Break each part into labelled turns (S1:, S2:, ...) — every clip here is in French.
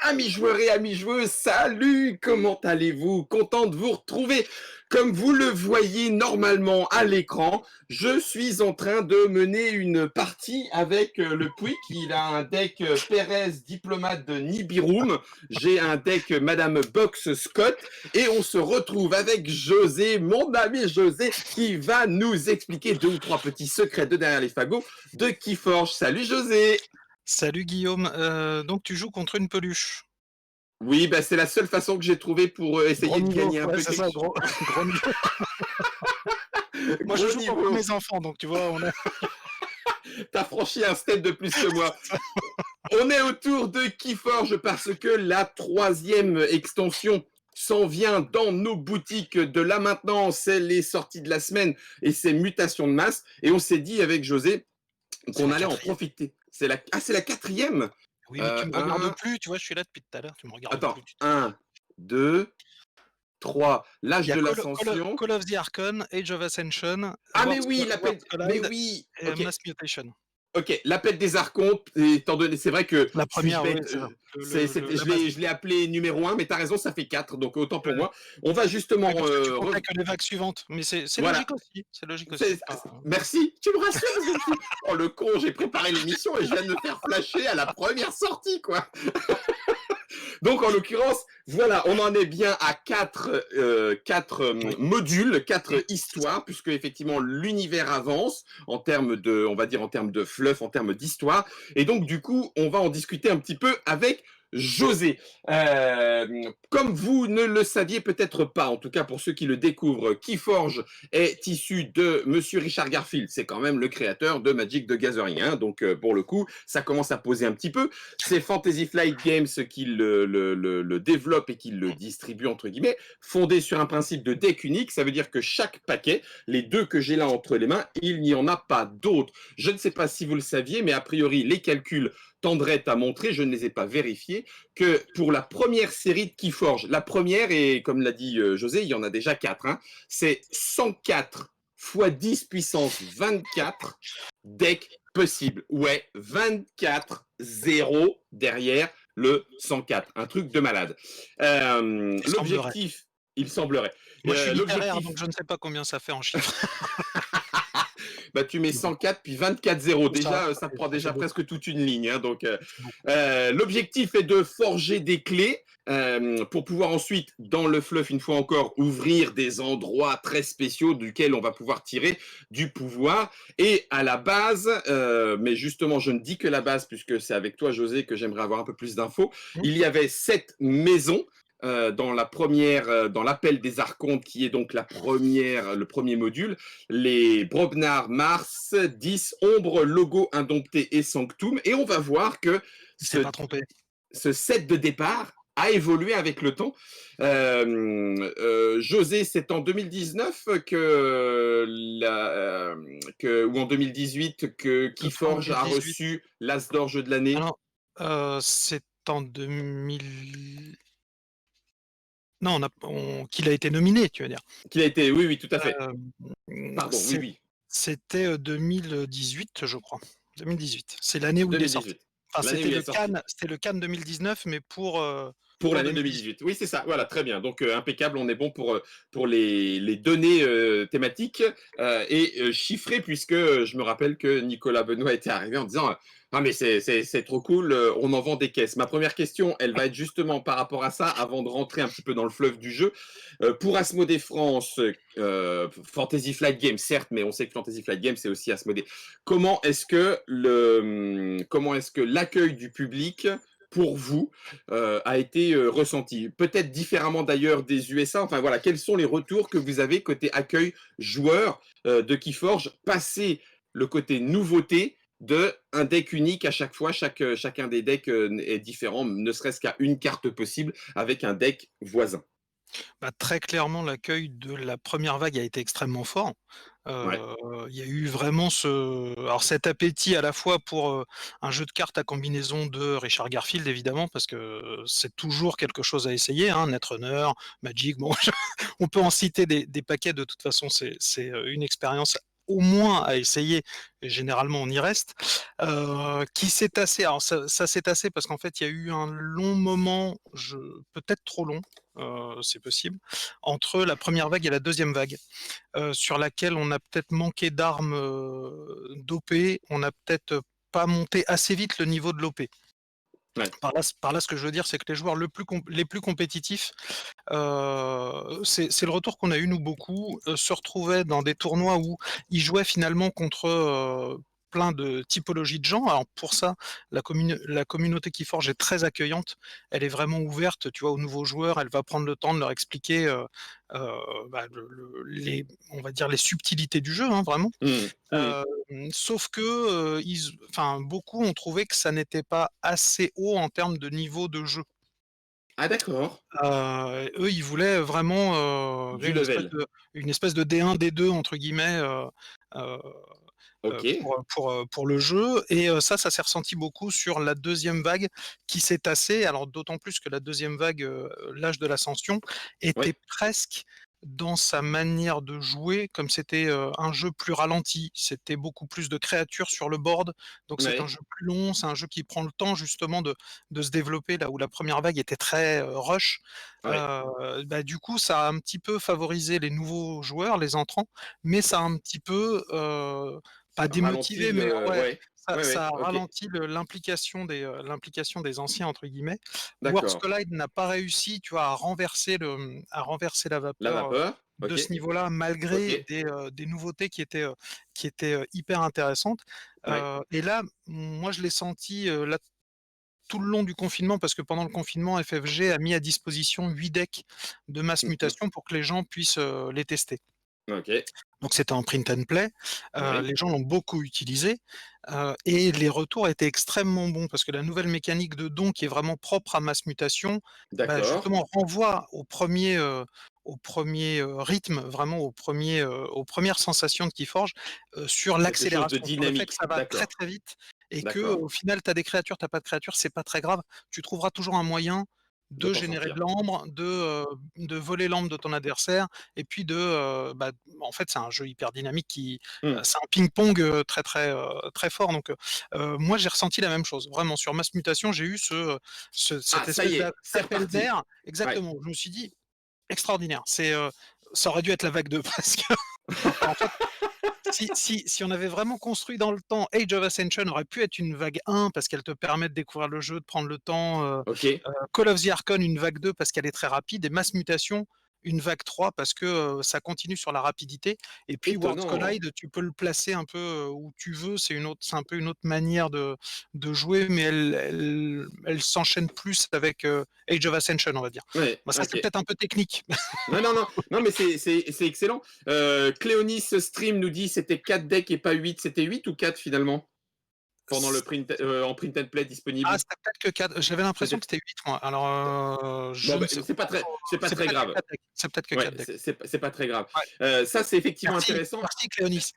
S1: Amis joueurs et amis joueuses, salut! Comment allez-vous? Content de vous retrouver. Comme vous le voyez normalement à l'écran, je suis en train de mener une partie avec le Pouic. Il a un deck Pérez, diplomate de Nibirum. J'ai un deck Madame Box Scott. Et on se retrouve avec José, mon ami José, qui va nous expliquer 2 ou 3 petits secrets de derrière les fagots de Keyforge. Salut José!
S2: Salut Guillaume, donc tu joues contre une peluche.
S1: Oui, bah, c'est la seule façon que j'ai trouvé pour
S2: Gros
S1: essayer de
S2: niveau,
S1: gagner un
S2: ouais,
S1: peu
S2: c'est
S1: quelque
S2: ça,
S1: chose.
S2: gros, gros niveau. Moi, je
S1: Gros
S2: joue contre
S1: niveau.
S2: mes enfants, donc tu vois, on a.
S1: T'as franchi un step de plus que moi.
S2: C'est ça.
S1: On est autour de Keyforge parce que la 3e extension s'en vient dans nos boutiques de là maintenant. C'est les sorties de la semaine et c'est mutations de masse. Et on s'est dit avec José
S2: C'est
S1: qu'on
S2: la
S1: allait en
S2: quatrième.
S1: profiter. C'est la 4e.
S2: Oui, mais tu me regardes
S1: Un,
S2: plus, tu vois, je suis là depuis tout à l'heure, tu me regardes
S1: attends,
S2: plus.
S1: 1, 2, 3.
S2: Il
S1: L'âge
S2: y a
S1: de l'ascension.
S2: Call of the Archon, Age of Ascension,
S1: Ah mais oui,
S2: Worlds
S1: mais
S2: Collide
S1: oui.
S2: et
S1: Ok.
S2: Mass Mutation.
S1: Ok, l'appel des archontes, étant donné, c'est vrai que
S2: La
S1: suis-je
S2: première, oui,
S1: bête,
S2: c'est ça. La base.
S1: je l'ai appelé numéro 1, mais t'as raison, ça fait 4, donc autant pour
S2: Ouais.
S1: moi. On va justement,
S2: Oui, parce que tu comptais que les vagues suivantes, mais c'est
S1: voilà.
S2: logique aussi, c'est logique aussi. Enfin,
S1: Merci, tu me rassures parce que oh le con, j'ai préparé l'émission et je viens de me faire flasher à la première sortie, quoi. Donc, en l'occurrence, voilà, on en est bien à 4
S2: oui.
S1: modules, 4
S2: C'est ça.
S1: histoires, puisque effectivement l'univers avance en termes de, on va dire en termes de fluff, en termes d'histoire. Et donc, du coup, on va en discuter un petit peu avec José. Comme vous ne le saviez peut-être pas, en tout cas pour ceux qui le découvrent, Keyforge est issu de Monsieur Richard Garfield. C'est quand même le créateur de Magic the Gathering. Hein. Donc, pour le coup, ça commence à poser un petit peu. C'est Fantasy Flight Games qui le développe et qui le distribue, entre guillemets, fondé sur un principe de deck unique. Ça veut dire que chaque paquet, les 2 que j'ai là entre les mains, il n'y en a pas d'autres. Je ne sais pas si vous le saviez, mais a priori, les calculs tendraient à montrer, je ne les ai pas vérifiés, que pour la première série de Keyforge, la première, et comme l'a dit José, il y en a déjà 4, hein, c'est 104 fois 10 puissance 24 decks possibles. Ouais, 24 0 derrière le 104. Un truc de malade.
S2: Il semblerait.
S1: L'objectif, il semblerait.
S2: Moi, je suis littéraire,
S1: L'objectif,
S2: donc je ne sais pas combien ça fait en chiffres.
S1: bah, tu mets 104 puis 24 0.
S2: C'est ça,
S1: Déjà, ça te prend
S2: ça fait
S1: déjà
S2: beaucoup.
S1: presque toute une ligne. Hein, donc,
S2: Ça fait beaucoup.
S1: l'objectif est de forger des clés pour pouvoir ensuite, dans le fluff, une fois encore, ouvrir des endroits très spéciaux duquel on va pouvoir tirer du pouvoir. Et à la base, mais justement, je ne dis que la base puisque c'est avec toi, José, que j'aimerais avoir un peu plus d'infos.
S2: Mmh.
S1: Il y avait 7 maisons dans la première, dans l'appel des archontes, qui est donc la première, le premier module, les Brobnar, Mars, 10, Ombre, Logo, Indompté et Sanctum. Et on va voir que
S2: Il s'est
S1: ce,
S2: pas trompé.
S1: ce set de départ a évolué avec le temps. José, c'est en 2019 ou en 2018 que
S2: Ce sera en
S1: Keyforge a
S2: 2018.
S1: reçu l'As d'or jeu de l'année.
S2: Alors, c'est en 2000. Non, qu'il a été nominé, tu veux dire?
S1: Qu'il a été, oui, oui, tout à fait. Pardon, oui,
S2: C'est
S1: oui,
S2: C'était, 2018, je crois. 2018. C'est l'année où il est sorti.
S1: 2018.
S2: Enfin,
S1: L'année où il est sorti.
S2: C'était le Cannes 2019, mais
S1: Pour
S2: pour
S1: l'année
S2: 2018.
S1: 2018. Oui, c'est ça. Voilà, très bien. Donc, impeccable. On est bon pour les données thématiques et chiffrées, puisque je me rappelle que Nicolas Benoît était arrivé en disant ah, mais c'est trop cool, on en vend des caisses. Ma première question, elle va être justement par rapport à ça, avant de rentrer un petit peu dans le fleuve du jeu. Pour Asmodée France, Fantasy Flight Games, certes, mais on sait que Fantasy Flight Games, c'est aussi Asmodée. Comment est-ce que l'accueil du public pour vous a été ressenti. Peut-être différemment d'ailleurs des USA. Enfin voilà, quels sont les retours que vous avez côté accueil joueur de Keyforge, passer le côté nouveauté de un deck unique à chaque fois, chacun des decks est différent, ne serait-ce qu'à une carte possible avec un deck voisin.
S2: Bah, très clairement, l'accueil de la première vague a été extrêmement fort.
S1: Ouais.
S2: Il y a eu vraiment cet appétit à la fois pour, un jeu de cartes à combinaison de Richard Garfield évidemment, parce que c'est toujours quelque chose à essayer, hein, Netrunner, Magic, bon, on peut en citer des paquets de toute façon, une expérience au moins à essayer et généralement on y reste, qui s'est tassé. Alors ça s'est tassé parce qu'en fait, il y a eu un long moment, peut-être trop long, c'est possible, entre la première vague et la deuxième vague, sur laquelle on a peut-être manqué d'armes, dopées, on a peut-être pas monté assez vite le niveau de l'OP.
S1: Ouais.
S2: Par là, ce que je veux dire, c'est que les joueurs les plus compétitifs, c'est le retour qu'on a eu nous beaucoup, se retrouvaient dans des tournois où ils jouaient finalement contre, plein de typologies de gens. Alors pour ça, la communauté Keyforge est très accueillante. Elle est vraiment ouverte, tu vois, aux nouveaux joueurs. Elle va prendre le temps de leur expliquer, bah, les on va dire les subtilités du jeu, hein, vraiment.
S1: Mmh. Mmh.
S2: Sauf que, beaucoup ont trouvé que ça n'était pas assez haut en termes de niveau de jeu.
S1: Ah d'accord.
S2: Eux, ils voulaient vraiment,
S1: Du level.
S2: une espèce de D1, D2 entre guillemets, heu
S1: OK.
S2: pour le jeu et ça s'est ressenti beaucoup sur la deuxième vague qui s'est tassée. Alors d'autant plus que la deuxième vague, l'âge de l'ascension, était
S1: Ouais.
S2: presque dans sa manière de jouer, comme c'était, un jeu plus ralenti, c'était beaucoup plus de créatures sur le board, donc c'est un
S1: Ouais.
S2: jeu plus long, c'est un jeu qui prend le temps justement de se développer, là où la première vague était très, rush.
S1: Ouais.
S2: Du coup, ça a un petit peu favorisé les nouveaux joueurs, les entrants, mais ça a un petit peu, pas
S1: Ralentit
S2: démotivé, mais
S1: le
S2: ouais,
S1: ouais. Ouais,
S2: ça
S1: ouais.
S2: a
S1: OK.
S2: ralenti l'implication des «anciens» entre guillemets. Worlds
S1: D'accord.
S2: Collide n'a pas réussi, tu vois, à renverser la
S1: La
S2: vapeur,
S1: vapeur.
S2: de
S1: OK.
S2: ce niveau-là,
S1: OK.
S2: malgré des nouveautés qui étaient, hyper intéressantes.
S1: Ouais.
S2: Et là, moi je l'ai senti, là, tout le long du confinement, parce que pendant le confinement, FFG a mis à disposition 8 decks de masse
S1: Mmh mh.
S2: mutation pour que les gens puissent, les tester.
S1: OK.
S2: Donc c'était en print and play,
S1: Ouais.
S2: les gens l'ont beaucoup utilisé, et les retours étaient extrêmement bons parce que la nouvelle mécanique de don qui est vraiment propre à Mass Mutation, bah,
S1: D'accord.
S2: justement renvoie au premier rythme, vraiment aux premières sensations de Keyforge, sur
S1: Quelque chose de
S2: l'accélération, sur le fait que
S1: dynamique.
S2: ça va très,
S1: D'accord.
S2: très vite et que
S1: D'accord.
S2: au final tu as des créatures, tu as pas de créatures, c'est pas très grave. Tu trouveras toujours un moyen
S1: De
S2: de
S1: t'en
S2: générer de
S1: sortir.
S2: l'ambre, de voler l'ambre de ton adversaire et puis en fait, c'est un jeu hyper dynamique
S1: Mmh.
S2: c'est un ping-pong, très, très, très fort donc moi j'ai ressenti la même chose. Vraiment sur Mass Mutation, j'ai eu
S1: Ah
S2: cette
S1: ça
S2: espèce
S1: y est, c'est
S2: d'appel
S1: reparti.
S2: d'air
S1: Ouais.
S2: exactement. Je me suis dit: «Extraordinaire». Ça aurait dû être la vague 2 presque. En fait, si on avait vraiment construit dans le temps, Age of Ascension aurait pu être une vague 1 parce qu'elle te permet de découvrir le jeu, de prendre le temps,
S1: OK.
S2: Call of the Archon, une vague 2 parce qu'elle est très rapide et Mass Mutation, une vague 3 parce que, ça continue sur la rapidité et puis Worlds
S1: Étonnant.
S2: Collide, tu peux le placer un peu, où tu veux, c'est un peu une autre manière de jouer, mais elle s'enchaîne plus avec, Age of Ascension, on va dire.
S1: Ouais,
S2: Bah, ça, c'est
S1: OK.
S2: peut-être un peu technique.
S1: Non, non, non, non, mais c'est excellent. Cléonis Stream nous dit: «C'était 4 decks et pas 8». C'était 8 ou 4 finalement? Pendant le print en print and play
S2: Ah,
S1: disponible?
S2: c'était peut-être que 4. J'avais l'impression que
S1: C'était
S2: c'était 8 moi. Alors, je
S1: bon,
S2: ne
S1: bah,
S2: sais
S1: c'est pas
S2: c'est
S1: très
S2: peut-être que
S1: grave.
S2: 4 decks. C'est peut-être que
S1: Ouais,
S2: 4 decks.
S1: c'est pas très grave.
S2: Ouais.
S1: Ça, c'est effectivement
S2: Merci,
S1: intéressant.
S2: merci Cléonis.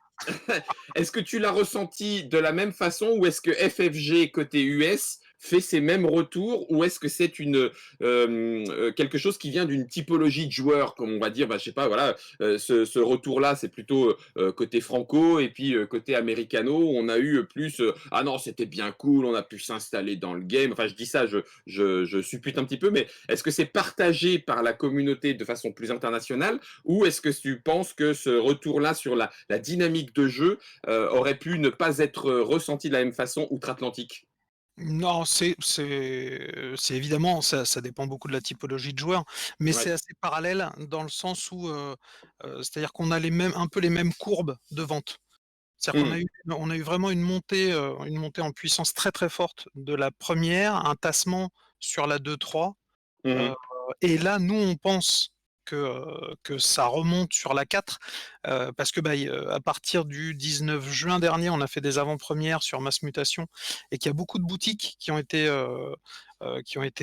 S1: Est-ce que tu l'as ressenti de la même façon ou est-ce que FFG côté US fait ces mêmes retours ou est-ce que c'est quelque chose qui vient d'une typologie de joueurs comme on va dire, bah, je sais pas, voilà, ce retour-là, c'est plutôt côté franco et puis côté américano, on a eu plus ah non, c'était bien cool, on a pu s'installer dans le game. Enfin, je dis ça, je suppute un petit peu, mais est-ce que c'est partagé par la communauté de façon plus internationale ou est-ce que tu penses que ce retour-là sur la dynamique de jeu aurait pu ne pas être ressenti de la même façon outre-Atlantique?
S2: Non, c'est évidemment ça dépend beaucoup de la typologie de joueurs, mais c'est
S1: Ouais.
S2: assez parallèle dans le sens où, c'est-à-dire qu'on a un peu les mêmes courbes de vente. C'est-à-dire qu'on
S1: Mmh.
S2: a eu vraiment une montée en puissance très, très forte de la première, un tassement sur la 2-3. Heu
S1: Mmh.
S2: et là, nous, on pense que ça remonte sur la 4, parce que, à partir du 19 juin dernier, on a fait des avant-premières sur Mass Mutation et qu'il y a beaucoup de boutiques qui ont été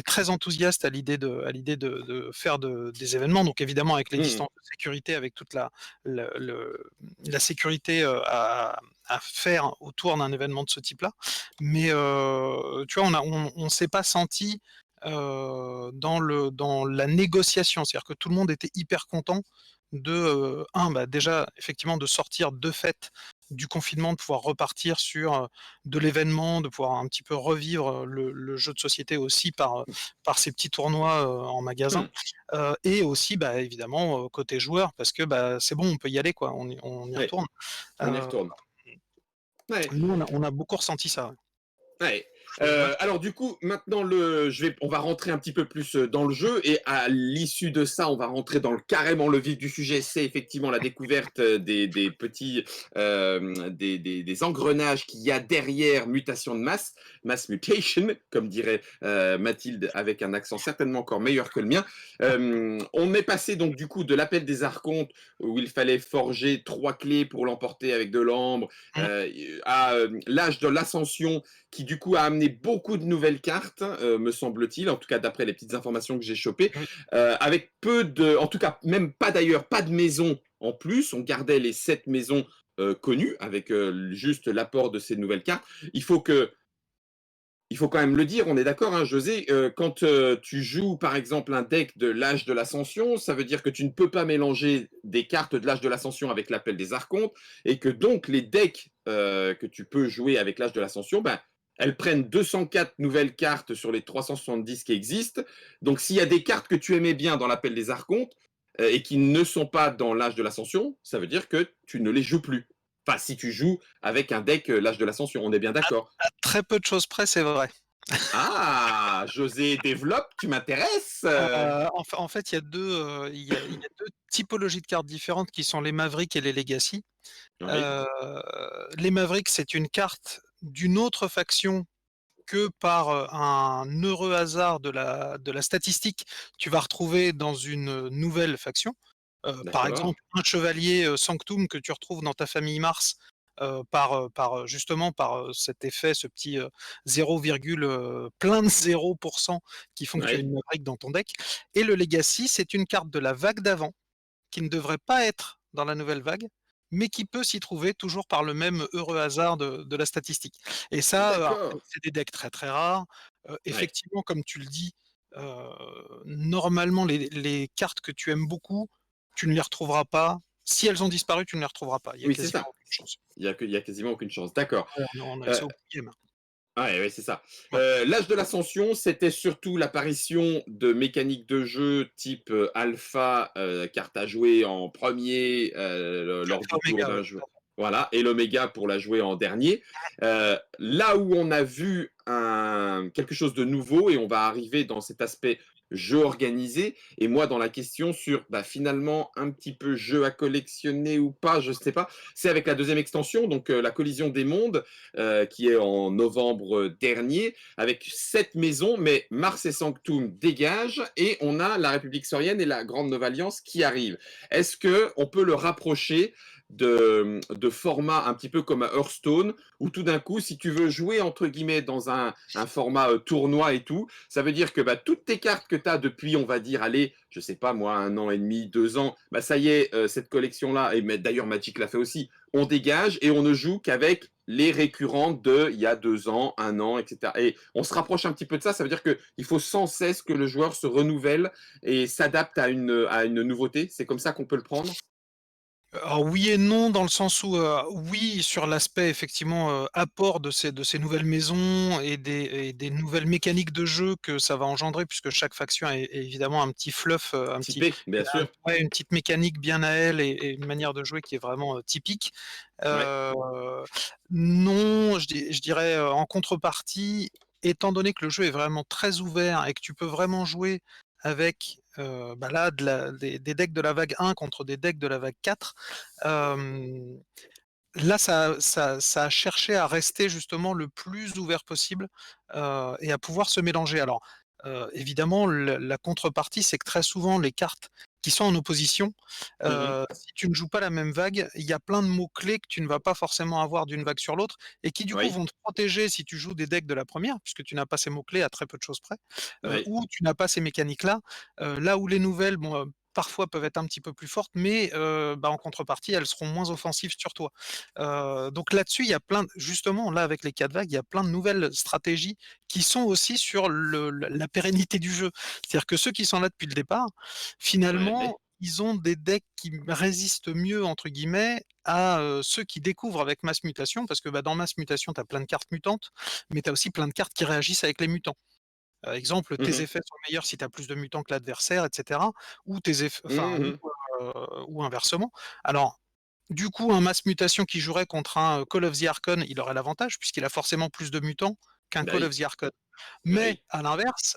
S2: très enthousiastes à l'idée de faire des événements. Donc évidemment avec les
S1: Mmh.
S2: distances de sécurité, avec toute la sécurité, à faire autour d'un événement de ce type-là. Mais, tu vois, on s'est pas senti dans la négociation. C'est-à-dire que tout le monde était hyper content de, bah, déjà effectivement de sortir de fait du confinement, de pouvoir repartir sur, de l'événement, de pouvoir un petit peu revivre, le jeu de société aussi par ces petits tournois, en magasin,
S1: Mmh,
S2: et aussi, bah, évidemment, côté joueur parce que, bah, c'est bon, on peut y aller quoi, on y
S1: ouais,
S2: retourne.
S1: on y
S2: Heu,
S1: retourne. Ouais.
S2: Nous on a beaucoup ressenti ça, ouais.
S1: Ouais.
S2: Je ouais.
S1: Alors du coup, maintenant on va rentrer un petit peu plus dans le jeu et à l'issue de ça, on va rentrer dans carrément le vif du sujet. C'est effectivement la découverte des petits des engrenages qu'il y a derrière mutation de masse, mass mutation, comme dirait Mathilde avec un accent certainement encore meilleur que le mien. On est passé donc du coup de l'appel des archontes où il fallait forger 3 clés pour l'emporter avec de l'ambre
S2: Mmh.
S1: à l'âge de l'ascension qui du coup a amené beaucoup de nouvelles cartes, me semble-t-il, en tout cas d'après les petites informations que j'ai chopées,
S2: Oui.
S1: avec peu de, en tout cas même pas d'ailleurs, pas de maisons en plus, on gardait les 7 maisons connues avec juste l'apport de ces nouvelles cartes. Il faut que il faut quand même le dire, on est d'accord, hein, José, quand tu joues par exemple un deck de l'âge de l'ascension, ça veut dire que tu ne peux pas mélanger des cartes de l'âge de l'ascension avec l'appel des archontes, et que donc les decks que tu peux jouer avec l'âge de l'ascension, ben, elles prennent 204 nouvelles cartes sur les 370 qui existent. Donc s'il y a des cartes que tu aimais bien dans l'appel des archontes et qui ne sont pas dans l'âge de l'ascension, ça veut dire que tu ne les joues plus. Enfin, si tu joues avec un deck l'âge de l'ascension, on est bien d'accord.
S2: À très peu de choses près, c'est vrai.
S1: Ah! José, développe, tu m'intéresses.
S2: En fait, il y a 2, il y a 2 typologies de cartes différentes qui sont les Mavericks et les Legacy.
S1: Oui,
S2: Heu, les Mavericks, c'est une carte d'une autre faction que par, un heureux hasard de la statistique, tu vas retrouver dans une nouvelle faction. Par
S1: d'accord.
S2: exemple, un chevalier, Sanctum que tu retrouves dans ta famille Mars, justement par, cet effet, ce petit, 0, plein de 0 qui font que tu as
S1: Oui,
S2: une Maverick dans ton deck. Et le Legacy, c'est une carte de la vague d'avant, qui ne devrait pas être dans la nouvelle vague, mais qui peut s'y trouver toujours par le même heureux hasard de la statistique. Et ça, alors
S1: d'accord.
S2: c'est des decks très, très rares.
S1: Oui,
S2: Effectivement, comme tu le dis, normalement les cartes que tu aimes beaucoup, tu ne les retrouveras pas. Si elles ont disparu, tu ne les retrouveras pas. Il y a
S1: oui, c'est
S2: quasiment
S1: ça.
S2: aucune chance.
S1: Il y a quasiment aucune chance. D'accord.
S2: Ouais, on a
S1: Heu,
S2: accès au game.
S1: ouais, ouais, c'est ça.
S2: Ouais.
S1: L'âge de l'ascension, c'était surtout l'apparition de mécaniques de jeu type, alpha, carte à jouer en premier lors
S2: Alpha
S1: du tour
S2: Omega, ouais,
S1: d'un
S2: tout
S1: jeu.
S2: à fait.
S1: Voilà, et l'oméga pour la jouer en dernier. Là où on a vu quelque chose de nouveau et on va arriver dans cet aspect jeu organisé et moi dans la question sur, bah, finalement un petit peu jeu à collectionner ou pas, je sais pas. C'est avec la deuxième extension, donc la collision des mondes, qui est en novembre dernier, avec 7 maisons, mais Mars et Sanctum dégagent, et on a la République saurienne et la Grande Nova Alliance qui arrivent. Est-ce que on peut le rapprocher de formats un petit peu comme à Hearthstone, où tout d'un coup, si tu veux jouer entre guillemets dans un format tournoi et tout, ça veut dire que bah, toutes tes cartes que tu as depuis, on va dire, allez, je sais pas moi, 1 an et demi, 2 ans, bah ça y est, cette collection-là, et d'ailleurs Magic l'a fait aussi, on dégage et on ne joue qu'avec les récurrentes de il y a 2 ans, 1 an, etc. Et on se rapproche un petit peu de ça. Ça veut dire qu'il faut sans cesse que le joueur se renouvelle et s'adapte à une nouveauté. C'est comme ça qu'on peut le prendre.
S2: Alors oui et non, dans le sens où, oui, sur l'aspect effectivement, apport de ces nouvelles maisons et des nouvelles mécaniques de jeu que ça va engendrer, puisque chaque faction a évidemment un petit fluff,
S1: Typé, bien sûr.
S2: ouais, une petite mécanique bien à elle et une manière de jouer qui est vraiment, typique.
S1: Ouais.
S2: Heu, non, je dirais, en contrepartie, étant donné que le jeu est vraiment très ouvert et que tu peux vraiment jouer avec, bah, là, des decks de la vague 1 contre des decks de la vague 4. Hem, Là, ça a cherché à rester justement le plus ouvert possible, et à pouvoir se mélanger. Alors, évidemment, la contrepartie, c'est que très souvent les cartes qui sont en opposition,
S1: Mhm.
S2: si tu ne joues pas la même vague, il y a plein de mots-clés que tu ne vas pas forcément avoir d'une vague sur l'autre et qui du coup
S1: Oui,
S2: vont te protéger si tu joues des decks de la première, puisque tu n'as pas ces mots-clés à très peu de choses près,
S1: oui,
S2: ou tu n'as pas ces mécaniques-là. Là où les nouvelles, bon, parfois peuvent être un petit peu plus fortes, mais bah, en contrepartie, elles seront moins offensives sur toi. Donc là-dessus, il y a justement, là, avec les 4 vagues, il y a plein de nouvelles stratégies qui sont aussi sur la pérennité du jeu. C'est-à-dire que ceux qui sont là depuis le départ,
S1: ouais,
S2: finalement, ils ont des decks qui «résistent mieux» entre guillemets à, ceux qui découvrent avec Mass Mutation parce que, bah, dans Mass Mutation, tu as plein de cartes mutantes, mais tu as aussi plein de cartes qui réagissent avec les mutants. Exemple, tes
S1: Mmh.
S2: effets sont meilleurs si tu as plus de mutants que l'adversaire et cetera, ou tes eff enfin,
S1: Mmh.
S2: heu, ou inversement. Alors, du coup, un Mass Mutation qui jouerait contre un, Call of the Archon, il aurait l'avantage puisqu'il a forcément plus de mutants qu'un
S1: Bah
S2: Call
S1: oui,
S2: of the Archon.
S1: bah
S2: Mais
S1: oui,
S2: à l'inverse,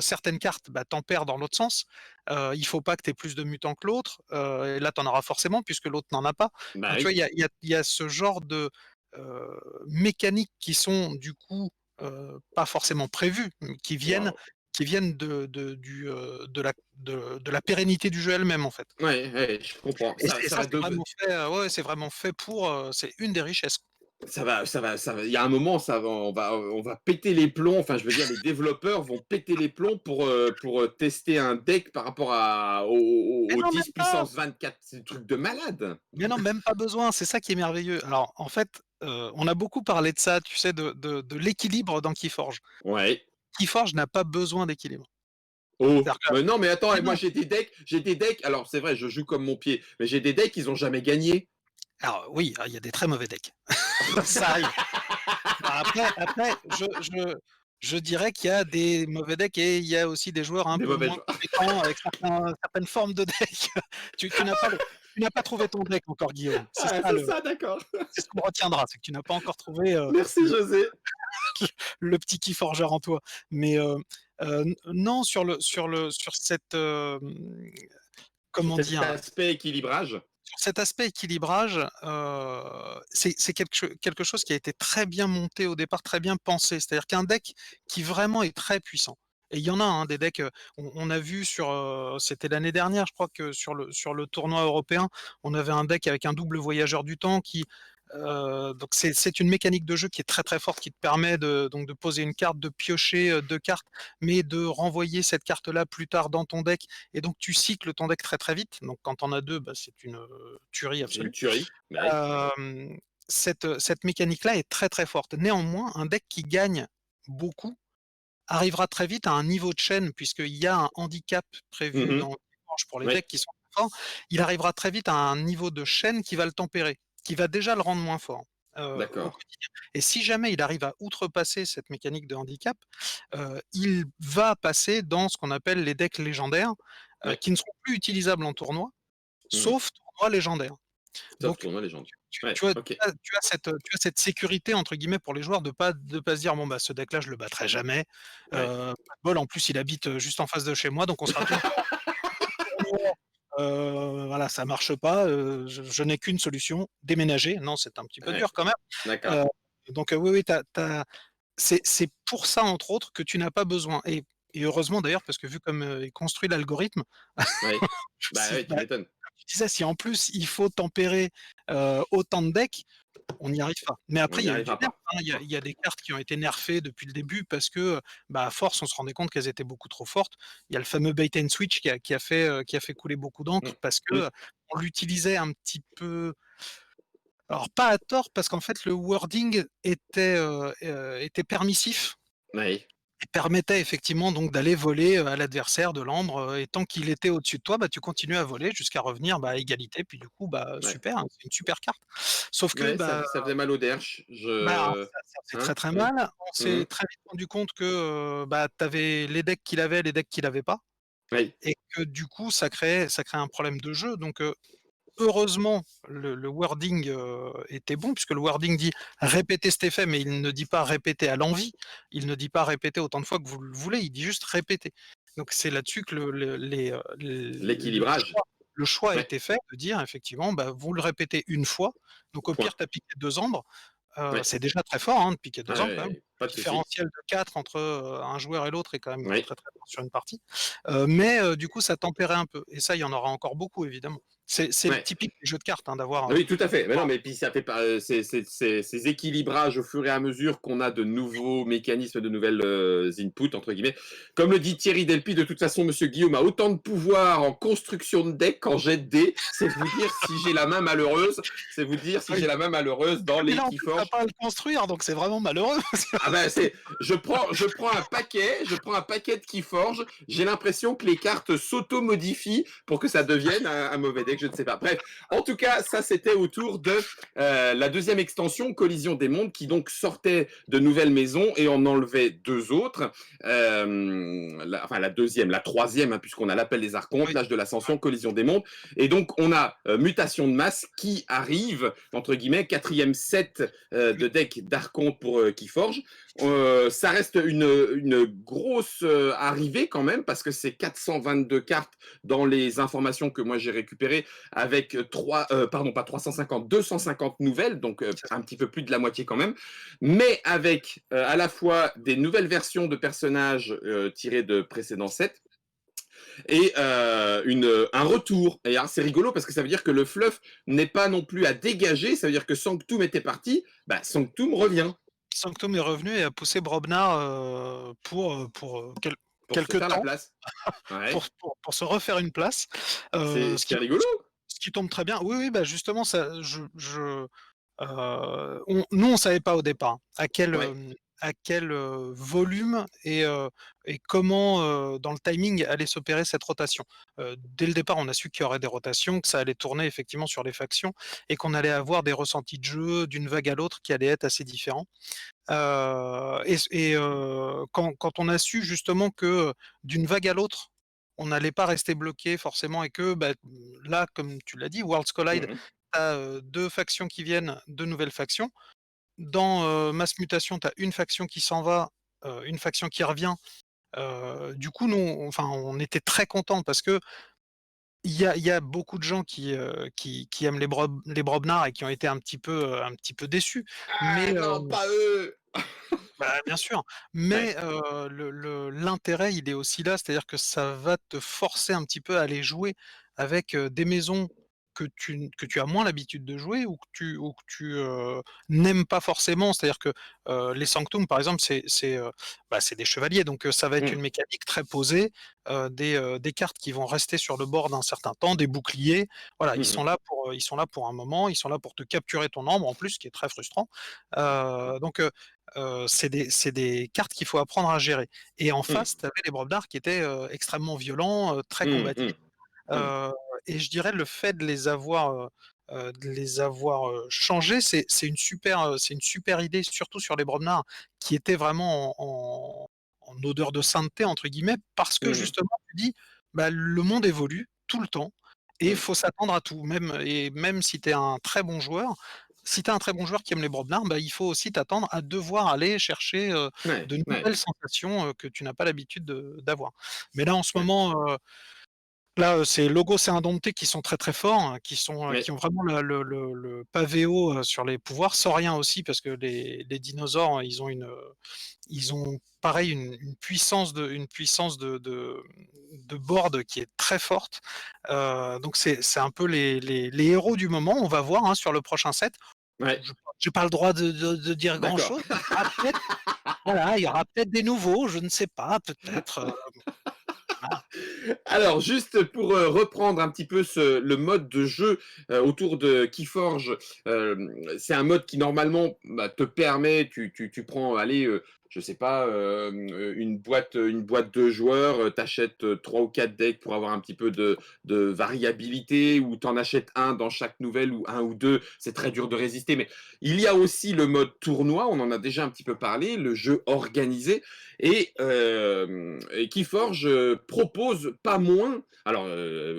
S2: certaines cartes, bah, tempèrent dans l'autre sens. Il faut pas que tu aies plus de mutants que l'autre, et là, tu en auras forcément puisque l'autre n'en a pas.
S1: bah
S2: Enfin, tu vois,
S1: oui.
S2: il y a ce genre de, mécaniques qui sont du coup, pas forcément prévues, mais
S1: Waouh.
S2: qui viennent de la pérennité du jeu elle-même, en fait.
S1: Ouais, ouais, je comprends.
S2: Et
S1: Ça
S2: et
S1: ça
S2: ça,
S1: va
S2: c'est
S1: dev
S2: vraiment fait, ouais, ouais, c'est vraiment fait pour, c'est une des richesses.
S1: ça va il y a un moment, ça va on va péter les plombs, enfin, je veux dire, les développeurs vont péter les plombs pour tester un deck par rapport à
S2: Mais
S1: au
S2: non, même
S1: 10
S2: pas!
S1: puissance 24. C'est un truc de malade.
S2: Mais non, même pas besoin, c'est ça qui est merveilleux. Alors, en fait, on a beaucoup parlé de ça, tu sais, de l'équilibre dans Keyforge.
S1: Ouais.
S2: Keyforge n'a pas besoin d'équilibre.
S1: Oh,
S2: C'est-à-dire que
S1: mais non, mais attends,
S2: mais
S1: et moi
S2: non,
S1: j'ai des decks, alors c'est vrai, je joue comme mon pied, mais j'ai des decks, ils ont jamais gagné.
S2: alors oui, il y a des très mauvais decks. Ça arrive. Après, je dirais qu'il y a des mauvais decks et il y a aussi des joueurs un
S1: Des
S2: peu
S1: mauvais
S2: moins
S1: joueurs.
S2: compétents avec certaines formes de decks. Tu n'as pas trouvé ton deck encore, Guillaume.
S1: Ah, c'est ça, d'accord.
S2: C'est ce qu'on retiendra, c'est que tu n'as pas encore trouvé,
S1: Merci José.
S2: le petit Keyforger en toi. Mais, non, sur cette,
S1: Sur
S2: comment
S1: cet
S2: dire?
S1: aspect équilibrage.
S2: Sur cet aspect équilibrage, c'est quelque chose qui a été très bien monté au départ, très bien pensé. C'est-à-dire qu'un deck qui vraiment est très puissant et il y en a, hein, des decks, on a vu sur, c'était l'année dernière, je crois que sur le tournoi européen, on avait un deck avec un double voyageur du temps qui, donc c'est une mécanique de jeu qui est très, très forte, qui te permet de poser une carte, de piocher, 2 cartes, mais de renvoyer cette carte-là plus tard dans ton deck et donc tu cycles ton deck très, très vite. Donc quand tu en as 2, bah, c'est une, tuerie
S1: C'est une
S2: absolue.
S1: tuerie. Bah oui.
S2: Cette mécanique-là est très, très forte. Néanmoins, un deck qui gagne beaucoup arrivera très vite à un niveau de chaîne puisqu'il y a un handicap prévu
S1: Mmh.
S2: dans Forge pour les
S1: Oui,
S2: decks qui sont très forts. Il arrivera très vite à un niveau de chaîne qui va le tempérer, qui va déjà le rendre moins fort, au
S1: d'accord.
S2: quotidien et si jamais il arrive à outrepasser cette mécanique de handicap, il va passer dans ce qu'on appelle les decks légendaires,
S1: Ouais.
S2: qui ne seront plus utilisables en tournoi,
S1: Mmh.
S2: sauf tournoi légendaire.
S1: Sauf
S2: Donc
S1: tournoi légende.
S2: tu
S1: Ouais,
S2: vois
S1: OK.
S2: cette «sécurité» entre guillemets pour les joueurs de pas se dire: «Bon, bah, ce deck-là, je le battrai jamais,
S1: Ouais.
S2: pas de bol, en plus il habite, juste en face de chez moi, donc on sera tout le temps au tournoi, voilà, ça marche pas, je n'ai qu'une solution, déménager». Non, c'est un petit peu
S1: Ouais,
S2: dur quand même,
S1: d'accord.
S2: heu, donc oui, oui, c'est pour ça, entre autres, que tu n'as pas besoin et heureusement d'ailleurs parce que vu comme, est construit l'algorithme,
S1: Ouais. Bah
S2: si
S1: ouais, tu
S2: bah,
S1: m'étonnes.
S2: tu disais, si en plus il faut tempérer, autant de decks, on n'y arrive pas. Mais
S1: On
S2: après, il
S1: n'y
S2: y a eu du
S1: arrivera
S2: nerf,
S1: pas.
S2: hein. Il y a des cartes qui ont été nerfées depuis le début parce que, bah, à force, on se rendait compte qu'elles étaient beaucoup trop fortes. Il y a le fameux bait and switch qui a fait couler beaucoup
S1: Mmh.
S2: d'encre parce que,
S1: Mmh.
S2: on l'utilisait un petit peu alors pas à tort parce qu'en fait le wording était permissif
S1: Ouais.
S2: et permettait effectivement donc d'aller voler, à l'adversaire de l'ambre, et tant qu'il était au-dessus de toi, bah, tu continuais à voler jusqu'à revenir, bah, à égalité puis du coup, bah,
S1: Ouais.
S2: super, hein, c'est une super carte. Sauf que,
S1: Ouais, ça
S2: bah
S1: ça faisait mal au derche.
S2: alors
S1: Je
S2: ça faisait très,
S1: hein?
S2: très
S1: Mmh.
S2: mal. On
S1: Mmh.
S2: s'est très vite rendu compte que, bah, tu avais les decks qu'il avait, les decks qu'il avait pas
S1: Oui.
S2: et que du coup ça créait un problème de jeu donc heureusement le wording, était bon puisque le wording dit: «Répétez cet effet», mais il ne dit pas répéter à l'envi. Il ne dit pas répéter autant de fois que vous le voulez, il dit juste répéter. Donc c'est là-dessus que
S1: L'équilibrage.
S2: le choix a
S1: Ouais,
S2: été fait de dire effectivement, bah, vous le répétez une fois, donc au pire
S1: point.
S2: tu as piqué 2 ambres,
S1: Ouais.
S2: c'est déjà très fort, hein, de piquer
S1: Ouais,
S2: 2 ambres
S1: ouais,
S2: quand même.
S1: ouais, pas
S2: Le
S1: de souci.
S2: différentiel de 4 entre, un joueur et l'autre est quand même
S1: Oui.
S2: très, très fort sur une partie. Mais du coup ça tempérait un peu et ça il y en aura encore beaucoup évidemment. C'est le
S1: Ouais.
S2: typique des jeux de cartes, hein, d'avoir,
S1: Oui, tout à fait. Mais non,
S2: avoir
S1: mais puis ça fait pas ces équilibrages au fur et à mesure qu'on a de nouveaux mécanismes, de nouvelles inputs entre guillemets. Comme le dit Thierry Delpy, de toute façon, Monsieur Guillaume a autant de pouvoir en construction de deck qu'en jet de dés. C'est vous dire si j'ai la main malheureuse. C'est vous dire si
S2: oui.
S1: j'ai la main malheureuse dans
S2: Mais
S1: les
S2: là, en plus, tu
S1: Keyforge.
S2: pas à le construire, donc c'est vraiment malheureux.
S1: Ah ben c'est, je prends un paquet de Keyforge. J'ai l'impression que les cartes s'auto-modifient pour que ça devienne un mauvais deck. Je ne sais pas. Bref, en tout cas, ça c'était autour de la deuxième extension Collision des mondes qui donc sortait de nouvelles maisons et on enlevait deux autres. Enfin la deuxième, la troisième, hein, puisqu'on a l'appel des archontes,
S2: Oui,
S1: l'âge de l'ascension, Collision des mondes. Et donc on a mutation de masse qui arrive entre guillemets quatrième set
S2: oui.
S1: de deck d'archonte pour Keyforge. Ça reste une grosse arrivée quand même parce que c'est 422 cartes dans les informations que moi j'ai récupérées avec pardon, pas 350, 250 nouvelles, donc
S2: C'est ça.
S1: un petit peu plus de la moitié quand même, mais avec à la fois des nouvelles versions de personnages tirés de précédents sets et un retour. Et c'est rigolo parce que ça veut dire que le fluff n'est pas non plus à dégager, ça veut dire que Sanctum était parti, bah Sanctum revient
S2: Sanctum est revenu et a poussé Brobnar, pour,
S1: pour se
S2: quelque
S1: faire la
S2: temps,
S1: place. Ouais.
S2: pour se refaire une place,
S1: C'est rigolo.
S2: ce qui tombe très bien. Oui, oui, bah, justement ça nous on savait pas au départ
S1: Ouais.
S2: à quel, volume et comment, dans le timing allait s'opérer cette rotation. Dès le départ, on a su qu'il y aurait des rotations, que ça allait tourner effectivement sur les factions et qu'on allait avoir des ressentis de jeu d'une vague à l'autre qui allaient être assez différents. Quand on a su justement que, d'une vague à l'autre, on n'allait pas rester bloqué forcément et que, bah, là, comme tu l'as dit, Worlds Collide,
S1: Mmh.
S2: tu as, 2 factions qui viennent, 2 nouvelles factions. Dans, Mass Mutation, tu as une faction qui s'en va, une faction qui revient. Du coup, nous, on était très contents parce que il y a beaucoup de gens qui aiment les Brobnar et qui ont été un petit peu déçus. Mais,
S1: Ah non, pas eux!
S2: bah, bien sûr,
S1: Ouais.
S2: mais l'intérêt, il est aussi là, c'est-à-dire que ça va te forcer un petit peu à aller jouer avec, des maisons que tu as moins l'habitude de jouer ou que tu, n'aimes pas forcément. C'est-à-dire que, les Sanctum, par exemple, bah, c'est des chevaliers, donc ça va être
S1: Mmh.
S2: une mécanique très posée, des cartes qui vont rester sur le board un certain temps, des boucliers. Voilà,
S1: Mmh mh.
S2: ils sont là pour un moment, ils sont là pour te capturer ton ombre en plus, ce qui est très frustrant. Donc c'est des cartes qu'il faut apprendre à gérer et en
S1: Mmh.
S2: face, tu avais les Brobdar qui étaient, extrêmement violents, très
S1: Mmh
S2: combatifs,
S1: mh. Mmh.
S2: heu et je dirais le fait de les avoir, changés, c'est une super idée, surtout sur les Brobnar qui étaient vraiment en «odeur de sainteté» entre guillemets, parce que
S1: Mmh.
S2: justement tu dis: «Bah, le monde évolue tout le temps et il
S1: Mmh.
S2: faut s'attendre à tout». Même si tu es un très bon joueur, si tu es un très bon joueur qui aime les Brobnar, bah, il faut aussi t'attendre à devoir aller chercher,
S1: Ouais,
S2: de
S1: ouais,
S2: nouvelles sensations, que tu n'as pas l'habitude d'avoir. Mais là, en ce
S1: ouais,
S2: moment, là, c'est Logos et Indompté qui sont très, très forts, hein,
S1: ouais.
S2: qui ont vraiment le pavé haut, sur les pouvoirs. Sauriens aussi parce que les dinosaures, ils ont pareil une puissance de board qui est très forte. Donc c'est un peu les héros du moment. On va voir, hein, sur le prochain set.
S1: Ouais.
S2: Je j'ai pas le droit de dire grand
S1: D'accord.
S2: chose. Il y aura peut-être voilà, il y aura peut-être des nouveaux, je ne sais pas, peut-être, voilà.
S1: Alors, juste pour reprendre un petit peu le mode de jeu autour de Keyforge, c'est un mode qui normalement bah, te permet, tu prends, allez, je sais pas, une boîte de joueurs, t'achètes 3 ou 4 decks pour avoir un petit peu de variabilité, ou t'en achètes un dans chaque nouvelle, ou un ou deux, c'est très dur de résister. Mais il y a aussi le mode tournoi, on en a déjà un petit peu parlé, le jeu organisé, et Keyforge propose pas moins, alors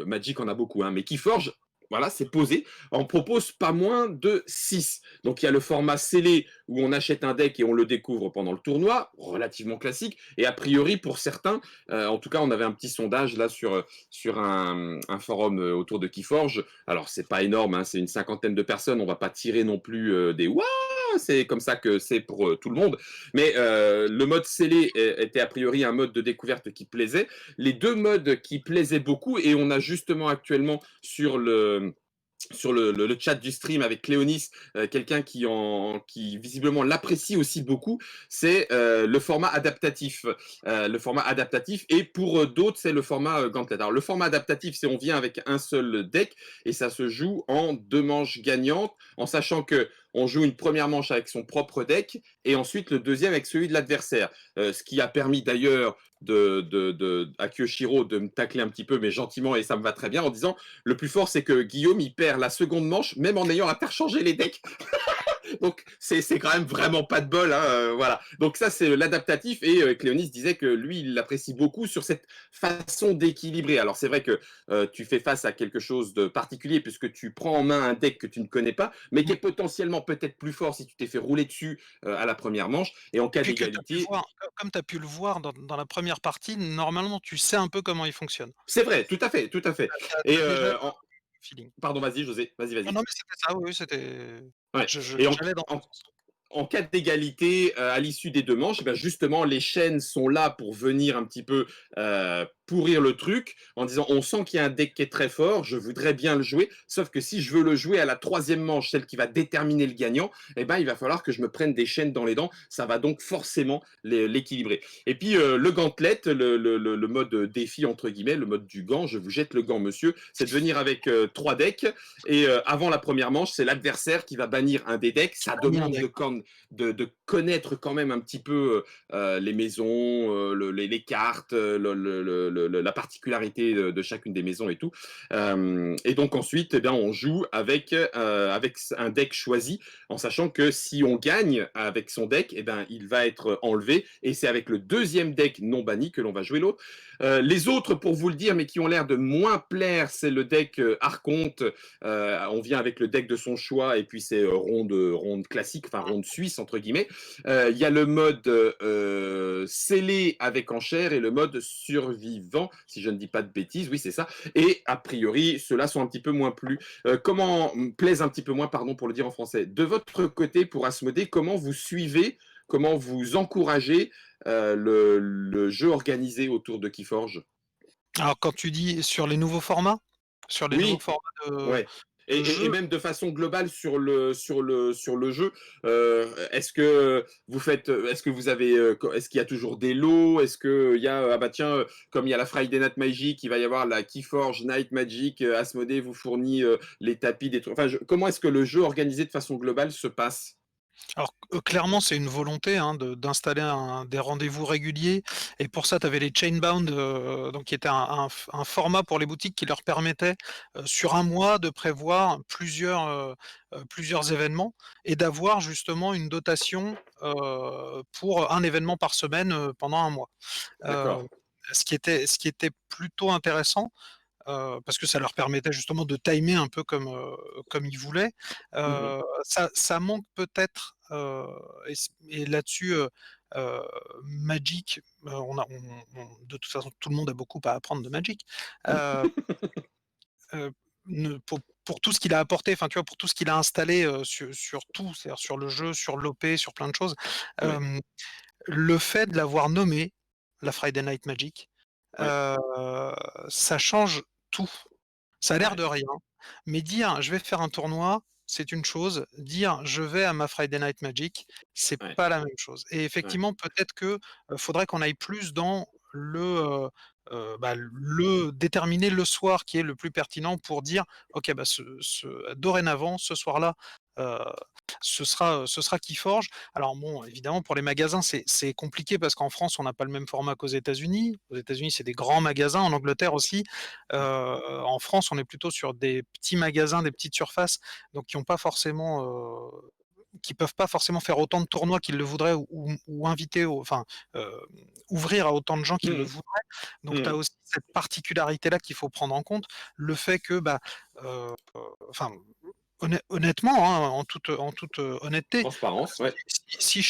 S1: Magic en a beaucoup, hein, mais Keyforge, voilà, c'est posé, on propose pas moins de 6. Donc il y a le format scellé où on achète un deck et on le découvre pendant le tournoi, relativement classique, et a priori pour certains, en tout cas on avait un petit sondage là sur un forum autour de Keyforge, alors c'est pas énorme, hein, c'est une cinquantaine de personnes, on va pas tirer non plus des waouh hein, c'est comme ça que c'est pour tout le monde. Mais le mode scellé était a priori un mode de découverte qui plaisait. Les deux modes qui plaisaient beaucoup, et on a justement actuellement sur le chat du stream avec Cléonis, quelqu'un qui visiblement l'apprécie aussi beaucoup, c'est le format adaptatif. Le format adaptatif, et pour d'autres, c'est le format Gauntlet. Alors, le format adaptatif, c'est on vient avec un seul deck et ça se joue en deux manches gagnantes, en sachant que on joue une première manche avec son propre deck et ensuite le deuxième avec celui de l'adversaire. Ce qui a permis d'ailleurs à Kyoshiro de me tacler un petit peu, mais gentiment, et ça me va très bien, en disant le plus fort, c'est que Guillaume, il perd la seconde manche, même en ayant interchangé les decks. Donc, c'est quand même vraiment pas de bol. Hein, voilà. Donc, ça, c'est l'adaptatif. Et Cléonis disait que lui, il l'apprécie beaucoup sur cette façon d'équilibrer. Alors, c'est vrai que tu fais face à quelque chose de particulier puisque tu prends en main un deck que tu ne connais pas, mais qui est potentiellement peut-être plus fort si tu t'es fait rouler dessus à la première manche. Et en
S2: Et
S1: cas
S2: puis que tu as pu
S1: d'égalité,
S2: voir, comme tu as pu le voir dans la première partie, normalement, tu sais un peu comment il fonctionne.
S1: c'est vrai, tout à fait, tout à fait.
S2: Tu
S1: Et
S2: as déjà le feeling.
S1: pardon, vas-y, José, vas-y,
S2: Non,
S1: vas-y.
S2: non, mais c'était ça, oui, c'était
S1: Ouais.
S2: je
S1: Et
S2: j'allais dans
S1: en,
S2: ce sens.
S1: en cas d'égalité, à l'issue des deux manches, eh ben justement, les chaînes sont là pour venir un petit peu pourrir le truc, en disant on sent qu'il y a un deck qui est très fort, je voudrais bien le jouer, sauf que si je veux le jouer à la troisième manche, celle qui va déterminer le gagnant, eh ben, il va falloir que je me prenne des chaînes dans les dents, ça va donc forcément l'équilibrer. Et puis le gauntlet, le mode défi, entre guillemets, le mode du gant, je vous jette le gant, monsieur, c'est de venir avec trois decks, et avant la première manche, c'est l'adversaire qui va bannir un des decks, ça
S2: Gagner un
S1: demande
S2: deck.
S1: de connaître quand même un petit peu les maisons, les cartes, la particularité de chacune des maisons et tout. Et donc ensuite, eh bien, on joue avec un deck choisi, en sachant que si on gagne avec son deck, eh bien, il va être enlevé, et c'est avec le deuxième deck non banni que l'on va jouer l'autre. Les autres, pour vous le dire, mais qui ont l'air de moins plaire, c'est le deck Archonte. On vient avec le deck de son choix, et puis c'est ronde classique, enfin ronde suisse, entre guillemets. Il y a le mode scellé avec enchère et le mode survivant, si je ne dis pas de bêtises, oui c'est ça. Et a priori, ceux-là sont un petit peu moins plus, plaisent un petit peu moins, pardon pour le dire en français. De votre côté, pour Asmodée, comment vous suivez, comment vous encouragez le jeu organisé autour de Keyforge?
S2: Alors quand tu dis sur les nouveaux formats? Sur les nouveaux
S1: Oui,
S2: formats
S1: ouais.
S2: de
S1: Et
S2: jeu?
S1: même de façon globale sur le jeu, est-ce que est-ce que vous avez, est-ce qu'il y a toujours des lots? Est-ce qu'il y a, ah bah tiens, comme il y a la Friday Night Magic, il va y avoir la Keyforge Night Magic, Asmodée vous fournit les tapis, des trucs. Enfin, comment est-ce que le jeu organisé de façon globale se passe?
S2: Alors, clairement, c'est une volonté, hein, d'installer des rendez-vous réguliers, et pour ça, tu avais les Chainbound, donc qui était un format pour les boutiques qui leur permettait, sur un mois de prévoir plusieurs événements, et d'avoir justement une dotation, pour un événement par semaine, pendant un mois. Heu,
S1: D'accord.
S2: ce qui était plutôt intéressant, parce que ça leur permettait justement de timer un peu comme ils voulaient.
S1: Mhm.
S2: Ça manque peut-être, et là-dessus, Magic, de toute façon, tout le monde a beaucoup à apprendre de Magic. Heu heu, ne pour tout ce qu'il a apporté, enfin, tu vois, pour tout ce qu'il a installé, sur tout, c'est-à-dire sur le jeu, sur l'OP, sur plein de choses.
S1: Ouais,
S2: hem, le fait de l'avoir nommé, la Friday Night Magic,
S1: ouais,
S2: heu, ça change tout. Ça a l'air
S1: ouais,
S2: de rien, mais dire: «Je vais faire un tournoi», c'est une chose, dire: «Je vais à ma Friday Night Magic», c'est
S1: ouais,
S2: pas la même chose, et
S1: ouais.
S2: effectivement, peut-être que, faudrait qu'on aille plus dans le déterminer le soir qui est le plus pertinent pour dire: «OK, bah, dorénavant, ce soir-là, heu, ce sera Keyforge». Alors bon, évidemment, pour les magasins, c'est compliqué parce qu'en France, on n'a pas le même format qu'aux États-Unis. Aux États-Unis, c'est des grands magasins, en Angleterre aussi. En France, on est plutôt sur des petits magasins, des petites surfaces, donc qui peuvent pas forcément faire autant de tournois qu'ils le voudraient, ou inviter ouvrir à autant de gens qu'ils le
S1: Mhm.
S2: voudraient. Donc tu as
S1: Mhm.
S2: aussi cette particularité-là qu'il faut prendre en compte. Le fait que, enfin, honnêtement, hein, en toute honnêteté,
S1: Transparence, ouais,
S2: si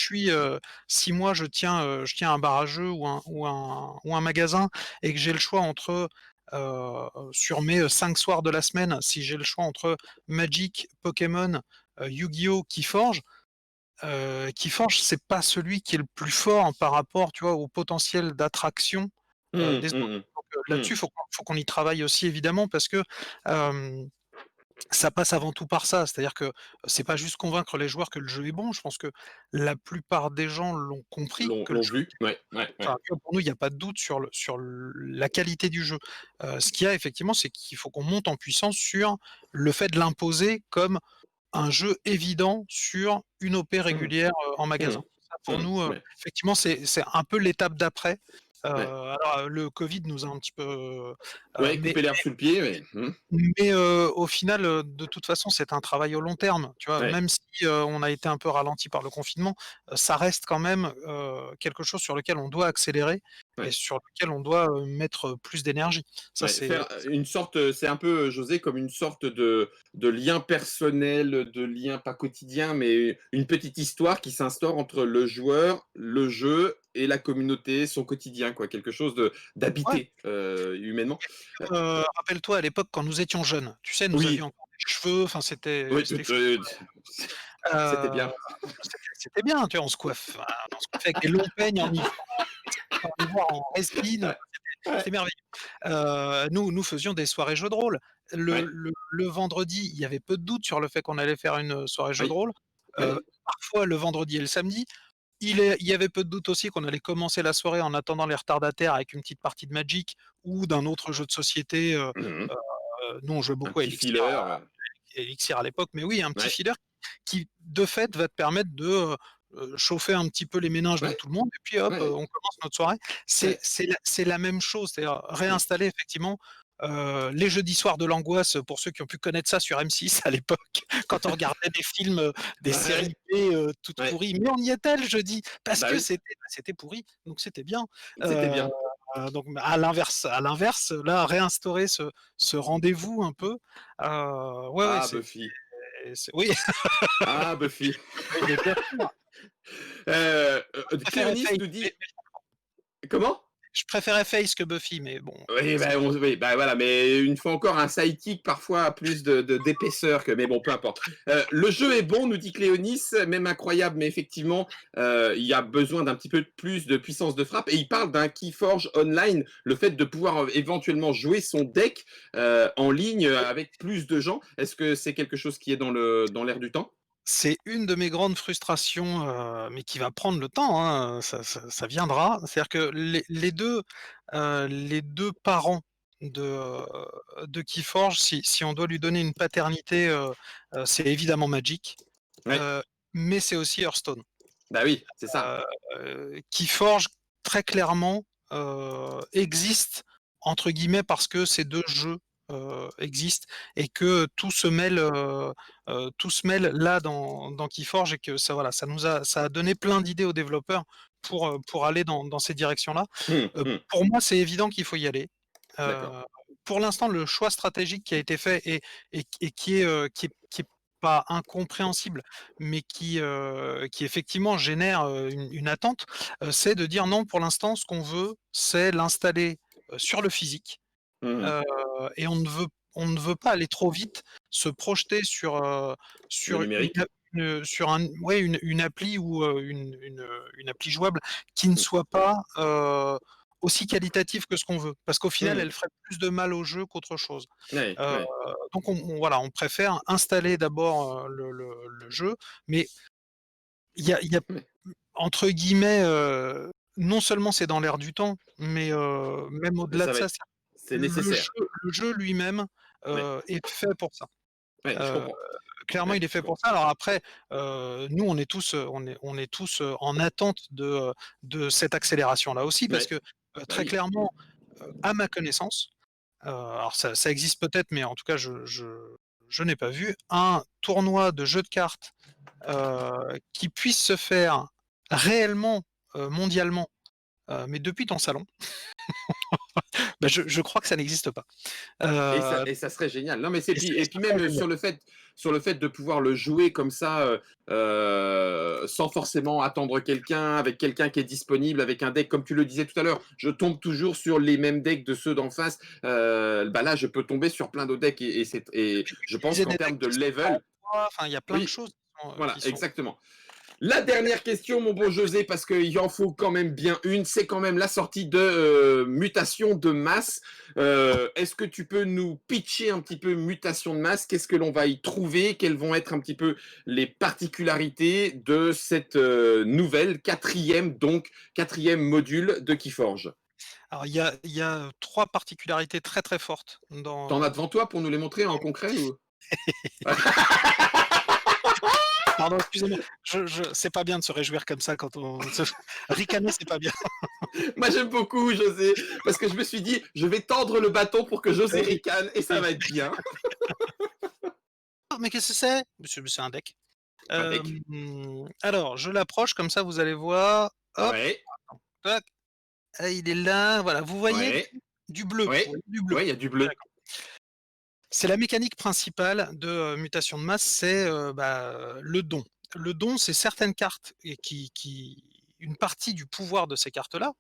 S2: si moi je tiens un barrageux ou un magasin, et que j'ai le choix entre, sur mes 5 soirs de la semaine, si j'ai le choix entre Magic, Pokémon, Yu-Gi-Oh!, Keyforge, Keyforge, c'est pas celui qui est le plus fort par rapport, tu vois, au potentiel d'attraction,
S1: Mmh,
S2: des
S1: mmh
S2: autres.
S1: mh.
S2: Donc,
S1: Mmh.
S2: là-dessus, faut qu'on y travaille aussi évidemment parce que, hem, ça passe avant tout par ça. C'est-à-dire que c'est pas juste convaincre les joueurs que le jeu est bon. Je pense que la plupart des gens l'ont compris que le
S1: L'ont
S2: jeu
S1: vu?
S2: était
S1: Ouais, ouais,
S2: enfin,
S1: ouais.
S2: tu vois, pour nous, il y a pas de doute sur la qualité du jeu. Ce qu'il y a effectivement, c'est qu'il faut qu'on monte en puissance sur le fait de l'imposer comme un jeu évident sur une OP
S1: Mmh.
S2: régulière, en
S1: Mmh.
S2: magasin. Ça pour
S1: Mmh.
S2: nous,
S1: Ouais,
S2: effectivement, c'est un peu l'étape d'après.
S1: ouais.
S2: Alors, le covid nous a un petit peu,
S1: Ouais,
S2: mais
S1: couper l'herbe sous le pied, mais
S2: au final, de toute façon, c'est un travail au long terme, tu vois?
S1: ouais,
S2: Même si, on a été un peu ralenti par le confinement, ça reste quand même, quelque chose sur lequel on doit accélérer et
S1: ouais.
S2: sur lequel on doit, mettre, plus d'énergie. Ça,
S1: Ouais,
S2: c'est
S1: faire, une sorte, c'est un peu, José, comme une sorte de lien personnel, de lien pas quotidien, mais une petite histoire qui s'instaure entre le joueur, le jeu et la communauté, son quotidien, quoi. Quelque chose de
S2: ouais.
S1: d'habité, humainement. Heu,
S2: Rappelle-toi à l'époque quand nous étions jeunes, tu sais, nous
S1: oui,
S2: avions encore des cheveux, enfin c'était
S1: oui,
S2: c'était fou.
S1: c'était
S2: Heu,
S1: bien.
S2: c'était bien, tu vois? On se coiffait avec des longs peignes en ivoire en résine,
S1: Ouais,
S2: c'était
S1: ouais,
S2: merveilleux. Nous faisions des soirées jeux de rôle. Le
S1: ouais,
S2: le le vendredi, il y avait peu de doute sur le fait qu'on allait faire une, soirée jeux de
S1: oui,
S2: rôle.
S1: oui,
S2: Parfois le vendredi et le samedi. Il y avait peu de doute aussi qu'on allait commencer la soirée en attendant les retardataires avec une petite partie de Magic ou d'un autre jeu de société,
S1: mmh.
S2: nous on jouait
S1: Un
S2: beaucoup à
S1: petit
S2: Elixir.
S1: filler,
S2: Elixir à l'époque, mais oui, un petit
S1: ouais,
S2: feeder qui, de fait, va te permettre de, chauffer un petit peu les méninges de
S1: ouais,
S2: tout le monde et puis hop,
S1: ouais,
S2: on commence notre soirée. C'est
S1: ouais,
S2: c'est la c'est la même chose, c'est-à-dire
S1: mmh,
S2: réinstaller effectivement, les jeudis soirs de l'angoisse, pour ceux qui ont pu connaître ça sur M6 à l'époque, quand on regardait des films, des séries
S1: ouais,
S2: B, toutes
S1: ouais,
S2: pourries. Mais on y était le jeudi parce
S1: bah
S2: que
S1: oui,
S2: c'était pourri, donc c'était bien.
S1: c'était
S2: Heu,
S1: bien.
S2: donc à l'inverse, là, réinstaurer ce rendez-vous un peu, ouais, ouais,
S1: Ah
S2: c'est
S1: Buffy,
S2: oui,
S1: ah Buffy.
S2: oui, mais bien sûr. Je préférais
S1: Cléonis
S2: Faith,
S1: nous
S2: mais
S1: dit comment?
S2: je préférais Faith que Buffy, mais bon,
S1: Oui,
S2: c'est
S1: oui, bah, voilà, mais une fois encore, un sidekick parfois a plus d'épaisseur que, mais bon, peu importe. Le jeu est bon, nous dit Cléonis, même incroyable, mais effectivement, il y a besoin d'un petit peu plus de puissance de frappe. Et il parle d'un Keyforge Online, le fait de pouvoir éventuellement jouer son deck en ligne avec plus de gens. Est-ce que c'est quelque chose qui est dans l'air du temps?
S2: c'est une de mes grandes frustrations, mais qui va prendre le temps, hein, ça viendra. C'est-à-dire que les deux parents de Keyforge, si on doit lui donner une paternité, c'est évidemment Magic,
S1: Oui,
S2: heu, mais c'est aussi Hearthstone.
S1: bah oui, c'est ça.
S2: Keyforge très clairement, existe entre guillemets parce que ces 2 jeux, existent et que tout se mêle là dans Keyforge et que ça voilà, ça a donné plein d'idées aux développeurs pour aller dans ces directions-là.
S1: Mmh,
S2: Pour moi, c'est évident qu'il faut y aller.
S1: d'accord.
S2: Heu, pour l'instant, le choix stratégique qui a été fait et qui est pas incompréhensible, mais qui effectivement génère, une attente, c'est de dire: «Non, pour l'instant, ce qu'on veut, c'est l'installer, sur le physique,
S1: Mmh.
S2: heu et on ne veut pas aller trop vite, se projeter
S1: Le
S2: sur
S1: numérique?
S2: sur un ouais, une appli ou une appli jouable qui ne soit pas, aussi qualitative que ce qu'on veut». Parce qu'au final,
S1: Mmh.
S2: elle ferait plus de mal au jeu qu'autre chose.
S1: Ouais,
S2: Heu,
S1: ouais.
S2: donc voilà, on préfère installer d'abord, le jeu, mais il y a
S1: Ouais.
S2: entre guillemets, non seulement c'est dans l'air du temps, mais même
S1: Mais
S2: au-delà
S1: ça
S2: de
S1: va
S2: ça,
S1: être
S2: c'est
S1: c'est
S2: le
S1: nécessaire.
S2: jeu le jeu lui-même,
S1: Ouais,
S2: est fait pour ça.
S1: ouais, je
S2: Heu,
S1: comprends.
S2: clairement,
S1: Ouais,
S2: il est
S1: je
S2: fait pour
S1: comprends.
S2: ça. Alors après, nous, on est tous, en attente de cette accélération-là aussi parce
S1: Ouais,
S2: que,
S1: bah
S2: très
S1: oui.
S2: clairement, à ma connaissance, alors ça existe peut-être, mais en tout cas je n'ai pas vu un tournoi de jeux de cartes, qui puisse se faire réellement, mondialement, mais depuis ton salon, bah, je crois que ça n'existe pas. Heu,
S1: Et ça serait génial. Non, mais c'est
S2: et
S1: puis
S2: ça serait
S1: même
S2: génial.
S1: sur le fait de pouvoir le jouer comme ça, sans forcément attendre quelqu'un, avec quelqu'un qui est disponible, avec un deck comme tu le disais tout à l'heure. Je tombe toujours sur les mêmes decks de ceux d'en face. Bah, là, je peux tomber sur plein d'autres decks et je pense
S2: Utiliser
S1: qu'en
S2: des decks
S1: termes de
S2: qui sont pas en
S1: level
S2: bois, enfin il y a plein de
S1: oui,
S2: choses
S1: voilà,
S2: qui sont
S1: exactement. La dernière question, mon bon José, parce qu'il en faut quand même bien une, c'est quand même la sortie de Mutation de masse. Est-ce que tu peux nous pitcher un petit peu Mutation de masse? Qu'est-ce que l'on va y trouver? Quelles vont être un petit peu les particularités de cette nouvelle quatrième module de Keyforge?
S2: Alors il y a 3 particularités très, très fortes
S1: T'en as
S2: dans
S1: devant toi pour nous les montrer en concret ou?
S2: pardon, excusez-moi, je c'est pas bien de se réjouir comme ça quand on se ricaner, c'est pas bien.
S1: Moi j'aime beaucoup José, parce que je me suis dit, je vais tendre le bâton pour que José
S2: Oui,
S1: ricane et ça
S2: oui.
S1: va être bien.
S2: «Ah mais qu'est-ce que c'est?» C'est un deck.
S1: Un deck.
S2: Alors je l'approche comme ça vous allez voir. Hop,
S1: Ouais,
S2: tac, ah il est là, voilà. Vous voyez
S1: ouais,
S2: du bleu, vous
S1: ouais,
S2: voyez du bleu.
S1: ouais, il y a du bleu.
S2: D'accord. C'est la mécanique principale de, mutation de masse, c'est, le don. Le don, c'est certaines cartes et qui une partie du pouvoir de ces cartes-là,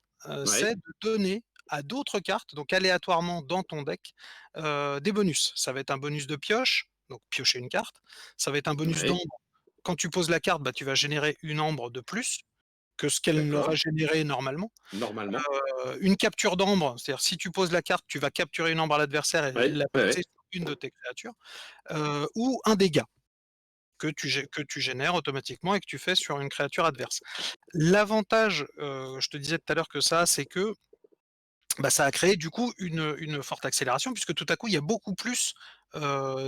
S2: c'est
S1: Ouais,
S2: de donner à d'autres cartes, donc aléatoirement dans ton deck, des bonus. Ça va être un bonus de pioche, donc piocher une carte. Ça va être un bonus
S1: ouais,
S2: d'ambre. Quand tu poses la carte, bah, tu vas générer une ambre de plus que ce qu'elle n'aurait
S1: d'accord,
S2: généré normalement.
S1: normalement.
S2: Une capture d'ambre, c'est-à-dire si tu poses la carte, tu vas capturer une ambre à l'adversaire et
S1: Ouais,
S2: la
S1: ouais,
S2: placer
S1: ouais.
S2: sur une de tes créatures, ou un dégât que tu génères automatiquement et que tu fais sur une créature adverse. L'avantage, je te disais tout à l'heure que ça, c'est que, bah, ça a créé du coup une forte accélération puisque tout à coup, il y a beaucoup plus,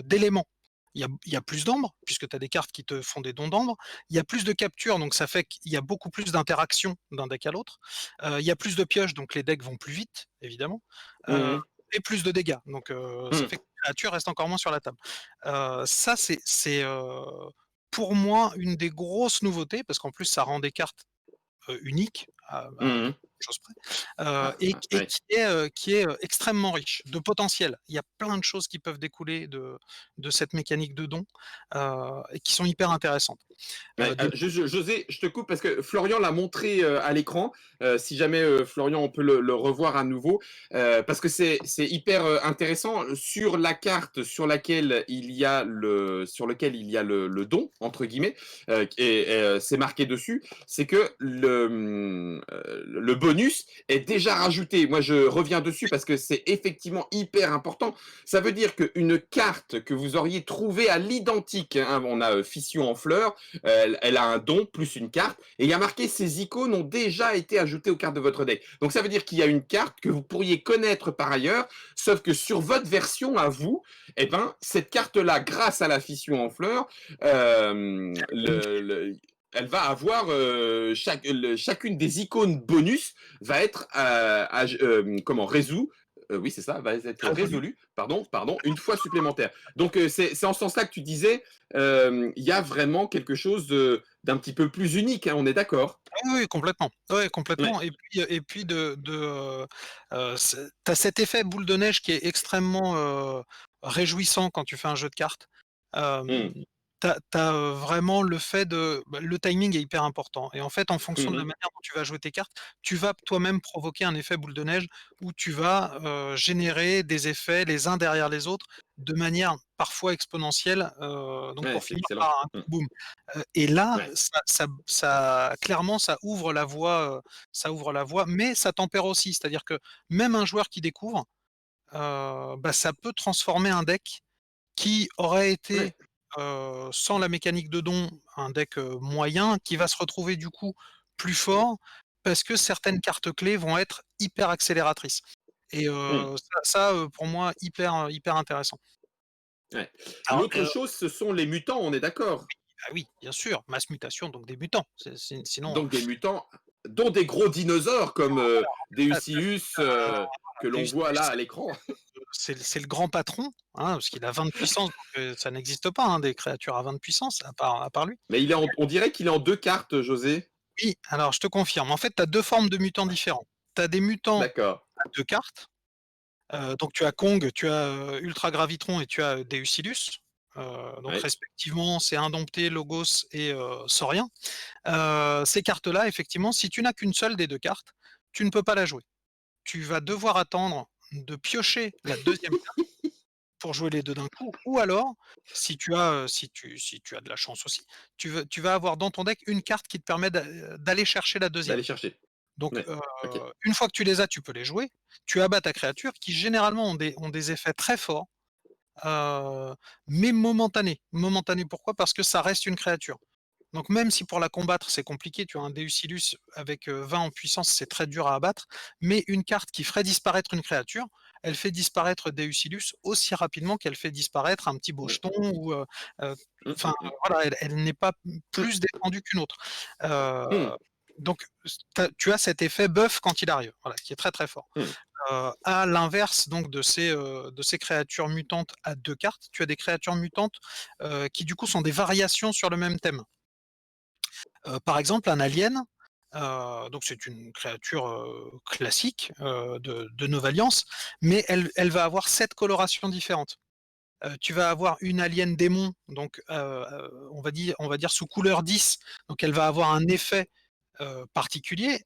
S2: d'éléments. Il y a plus d'ambre, puisque tu as des cartes qui te font des dons d'ambre. Il y a plus de captures, donc ça fait qu'il y a beaucoup plus d'interactions d'un deck à l'autre. Il y a plus de pioches, donc les decks vont plus vite, évidemment, heu
S1: Mmh.
S2: et plus de dégâts, donc ça
S1: Mmh.
S2: fait que les créatures restent encore moins sur la table. Ça, c'est pour moi une des grosses nouveautés, parce qu'en plus ça rend des cartes unique à
S1: Mmh.
S2: chose près,
S1: Ah,
S2: et
S1: ah,
S2: et
S1: ouais.
S2: qui est extrêmement riche de potentiel. Il y a plein de choses qui peuvent découler de cette mécanique de don, et qui sont hyper intéressantes.
S1: Ouais,
S2: Déjà
S1: José, je te coupe parce que Florian l'a montré à l'écran. Si jamais Florian, on peut le revoir à nouveau, parce que c'est hyper intéressant sur la carte sur lequel il y a le don entre guillemets, et c'est marqué dessus, c'est que le bonus est déjà rajouté. Moi, je reviens dessus parce que c'est effectivement hyper important. Ça veut dire qu'une carte que vous auriez trouvée à l'identique, hein, on a Fission en fleurs. Elle a un don plus une carte, et il y a marqué ces icônes ont déjà été ajoutées aux cartes de votre deck. Donc ça veut dire qu'il y a une carte que vous pourriez connaître par ailleurs, sauf que sur votre version à vous, eh ben, cette carte-là, grâce à la fission en fleurs, elle va avoir chacune des icônes bonus va être comment résout. Oui, c'est ça, va être
S2: résolu.
S1: résolu, pardon, une fois supplémentaire. Donc c'est en ce sens-là que tu disais, il y a vraiment quelque chose d'un petit peu plus unique, hein, on est d'accord?
S2: Ah oui, oui, complètement. Ouais,
S1: Ouais.
S2: complètement et puis tu as cet effet boule de neige qui est extrêmement, réjouissant quand tu fais un jeu de cartes. Hem,
S1: Mmh.
S2: tu as vraiment le fait le timing est hyper important et en fait, en fonction de la
S1: Mmh.
S2: manière dont tu vas jouer tes cartes, tu vas toi-même provoquer un effet boule de neige où tu vas, générer des effets les uns derrière les autres de manière parfois exponentielle, donc
S1: Ouais,
S2: pour
S1: c'est
S2: finir
S1: excellent.
S2: par un
S1: Mmh.
S2: coup boum. Et là,
S1: Ouais.
S2: ça clairement, ça ouvre la voie, mais ça tempère aussi. C'est-à-dire que même un joueur qui découvre, bah, ça peut transformer un deck qui aurait
S1: Ouais.
S2: été, sans la mécanique de don, un deck, moyen, qui va se retrouver du coup plus fort, parce que certaines cartes clés vont être hyper accélératrices et
S1: Mmh.
S2: pour moi hyper intéressant.
S1: Ouais.
S2: Alors,
S1: L'autre chose, ce sont les mutants, on est d'accord?
S2: bah, oui, bien sûr, masse mutation, donc des mutants. Sinon,
S1: Donc des mutants, dont des gros dinosaures comme,
S2: tu
S1: Deusilius, que l'on
S2: Deus
S1: voit là
S2: Deus,
S1: à l'écran.
S2: c'est le grand patron, hein, parce qu'il a 20 de puissance, donc ça n'existe pas, hein, des créatures à 20 de puissance à part lui.
S1: Mais on dirait qu'il est en 2 cartes, José.
S2: Oui, alors je te confirme. En fait, tu as 2 formes de mutants différents. Tu as des mutants
S1: D'accord.
S2: à 2 cartes, donc tu as Kong, tu as, Ultra Gravitron et tu as Deusilius, donc
S1: Ouais.
S2: respectivement, c'est Indompté, Logos et Saurien. Ces cartes-là, effectivement, si tu n'as qu'une seule des 2 cartes, tu ne peux pas la jouer. Tu vas devoir attendre de piocher la deuxième carte pour jouer les 2 d'un coup, ou alors si tu as de la chance aussi, tu vas avoir dans ton deck une carte qui te permet d'aller chercher la
S1: D'aller
S2: deuxième.
S1: chercher.
S2: Donc,
S1: Ouais, OK.
S2: une fois que tu les as, tu peux les jouer. Tu abats ta créature qui généralement ont des effets très forts, heu, mais momentanés. Momentanés pourquoi? Parce que ça reste une créature. Donc même si pour la combattre, c'est compliqué, tu as un Deus Illus avec, 20 en puissance, c'est très dur à abattre, mais une carte qui ferait disparaître une créature, elle fait disparaître Deus Illus aussi rapidement qu'elle fait disparaître un petit
S1: Mmh.
S2: Bocheton ou, heu,
S1: Mmh,
S2: enfin
S1: mmh mh.
S2: voilà, elle n'est pas
S1: Mmh.
S2: plus défendue qu'une autre. Heu,
S1: Mmh.
S2: donc tu as cet effet buff quand il arrive, voilà, qui est très, très fort.
S1: Mmh.
S2: À l'inverse donc de ces créatures mutantes à 2 cartes, tu as des créatures mutantes, qui du coup sont des variations sur le même thème. Par exemple, un alien, donc c'est une créature, classique, de Nova-Alliance, mais elle va avoir 7 colorations différentes. Tu vas avoir une alien démon, donc on va dire sous couleur 10, donc elle va avoir un effet, particulier.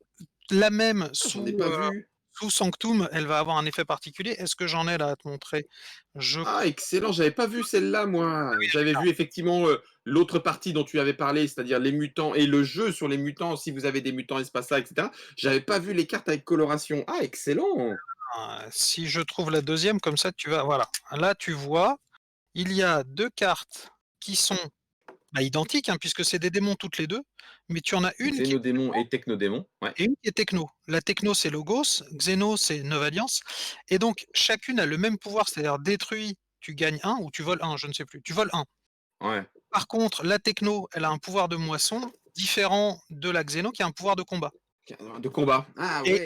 S2: La même
S1: Ah, j'en ai pas vu.
S2: sous Sanctum, elle va avoir un effet particulier. Est-ce que j'en ai là à te montrer? Je
S1: Ah excellent, j'avais pas vu celle-là moi. J'avais vu effectivement, l'autre partie dont tu avais parlé, c'est-à-dire les mutants et le jeu sur les mutants, si vous avez des mutants espaciaux et cetera. J'avais pas vu les cartes avec coloration. Ah excellent!
S2: Si je trouve la deuxième, comme ça tu vas voilà. Là tu vois, il y a 2 cartes qui sont, bah, identiques, hein, puisque c'est des démons toutes les 2, mais tu en as une qui est
S1: Xénodémon et Technodémon, ouais.
S2: et une qui est techno. La techno, c'est Logos, Xeno, c'est Nova Alliance et donc chacune a le même pouvoir, c'est-à-dire détruit, tu gagnes 1 ou tu voles 1, je ne sais plus. Tu voles 1.
S1: Ouais.
S2: Par contre, la techno, elle a un pouvoir de moisson différent de la Xeno qui a un pouvoir de combat
S1: De combat. Ah
S2: et
S1: ouais!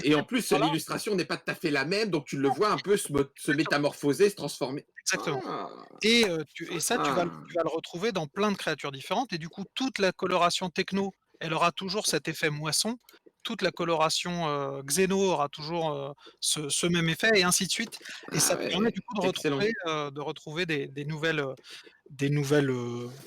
S2: ces
S1: Et en plus,
S2: pouvoirs-là
S1: l'illustration n'est pas tout à fait la même, donc tu le vois un peu se
S2: exactement,
S1: métamorphoser, se transformer.
S2: exactement.
S1: Ah!
S2: Et ça, tu vas le
S1: Ah!
S2: tu vas le retrouver dans plein de créatures différentes et du coup, toute la coloration techno, elle aura toujours cet effet moisson. Toute la coloration, xéno aura toujours, ce même effet et ainsi de suite et ça
S1: Ah
S2: te permet
S1: ouais,
S2: du coup de
S1: excellent.
S2: retrouver des nouvelles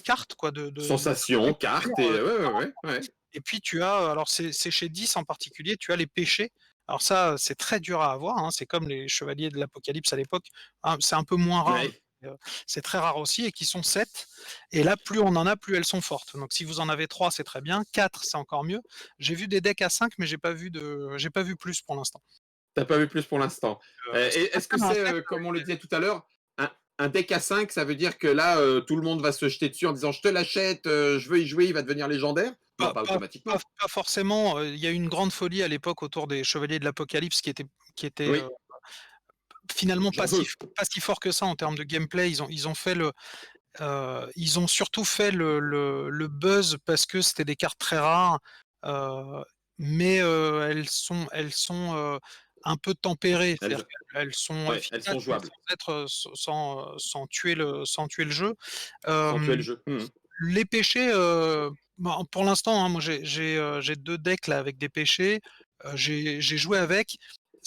S2: cartes quoi de
S1: Sensation, carte et ouais, ouais, ouais, ouais.
S2: et puis tu as, alors c'est chez 10 en particulier, tu as les péchés. Alors ça, c'est très dur à avoir, hein, c'est comme les chevaliers de l'Apocalypse à l'époque, hein, c'est un peu moins rare,
S1: Ouais.
S2: c'est très rare aussi et qui sont 7. Et là, plus on en a, plus elles sont fortes. Donc si vous en avez 3, c'est très bien, 4, c'est encore mieux. J'ai vu des decks à 5, mais j'ai pas vu plus pour l'instant.
S1: Tu as pas vu plus pour l'instant.
S2: C'est
S1: Et
S2: pas
S1: est-ce que
S2: mal un
S1: c'est,
S2: 7
S1: comme on le
S2: avec
S1: disait tout à l'heure, un deck à 5, ça veut dire que là, tout le monde va se jeter dessus en disant: «Je te l'achète, je veux y jouer, il va devenir légendaire»? Non,
S2: pas
S1: pas
S2: pas pas
S1: automatiquement.
S2: pas forcément, il y a eu une grande folie à l'époque autour des chevaliers de l'Apocalypse qui était,
S1: Oui,
S2: finalement
S1: j'en veux.
S2: pas si fort que ça en termes de gameplay. Ils ont fait ils ont surtout fait le buzz parce que c'était des cartes très rares, heu, mais elles sont un peu tempérées. C'est-à-dire
S1: Elles
S2: qu'elles sont
S1: Ouais, elles
S2: efficaces,
S1: sont
S2: mais
S1: jouables.
S2: sans tuer le jeu.
S1: Sans tuer le
S2: Hem,
S1: jeu. Mmh.
S2: les péchés, bah, pour l'instant, hein, moi j'ai 2 decks là avec des péchés, j'ai joué avec.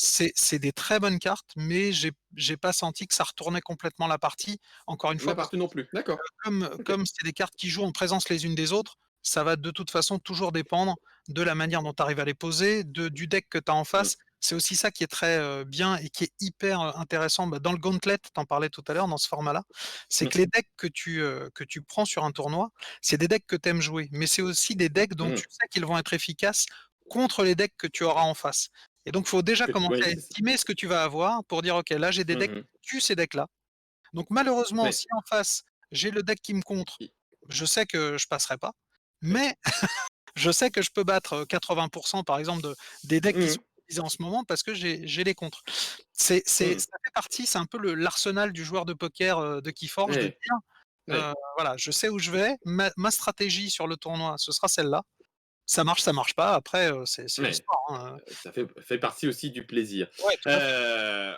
S2: C'est des très bonnes cartes, mais j'ai pas senti que ça retournait complètement la partie. Encore une fois
S1: La
S2: parce
S1: partie non plus. D'accord.
S2: comme
S1: OK.
S2: comme c'est des cartes qui jouent en présence les unes des autres, ça va de toute façon toujours dépendre de la manière dont tu arrives à les poser, du deck que tu as en
S1: Mmh.
S2: face. C'est aussi ça qui est très, bien et qui est hyper, intéressant, bah, dans le Gauntlet, tu en parlais tout à l'heure dans ce format-là. C'est
S1: Mmh.
S2: que les decks que tu prends sur un tournoi, c'est des decks que tu aimes jouer, mais c'est aussi des decks dont
S1: Mmh.
S2: tu sais qu'ils vont être efficaces contre les decks que tu auras en face. Et donc il faut déjà commencer
S1: Oui,
S2: à
S1: c'est ça.
S2: estimer ce que tu vas avoir pour dire: «OK, là j'ai des decks
S1: Mmh.
S2: qui tuent ces decks-là». Donc malheureusement,
S1: Ouais.
S2: si en face, j'ai le deck qui me contre,
S1: I
S2: je sais que je passerai pas,
S1: ouais.
S2: mais je sais que je peux battre, 80 par exemple des decks qui
S1: Mmh.
S2: sont utilisés en ce moment parce que j'ai les contres.
S1: Mmh.
S2: Ça fait partie, c'est un peu l'arsenal du joueur de poker, de Keyforge de
S1: Ouais.
S2: dire,
S1: Ouais.
S2: voilà, je sais où je vais, ma stratégie sur le tournoi, ce sera celle-là. Ça marche pas, après, c'est
S1: Ouais.
S2: l'histoire, hein,
S1: Ça fait partie aussi du plaisir.
S2: ouais, tout à fait.
S1: Heu,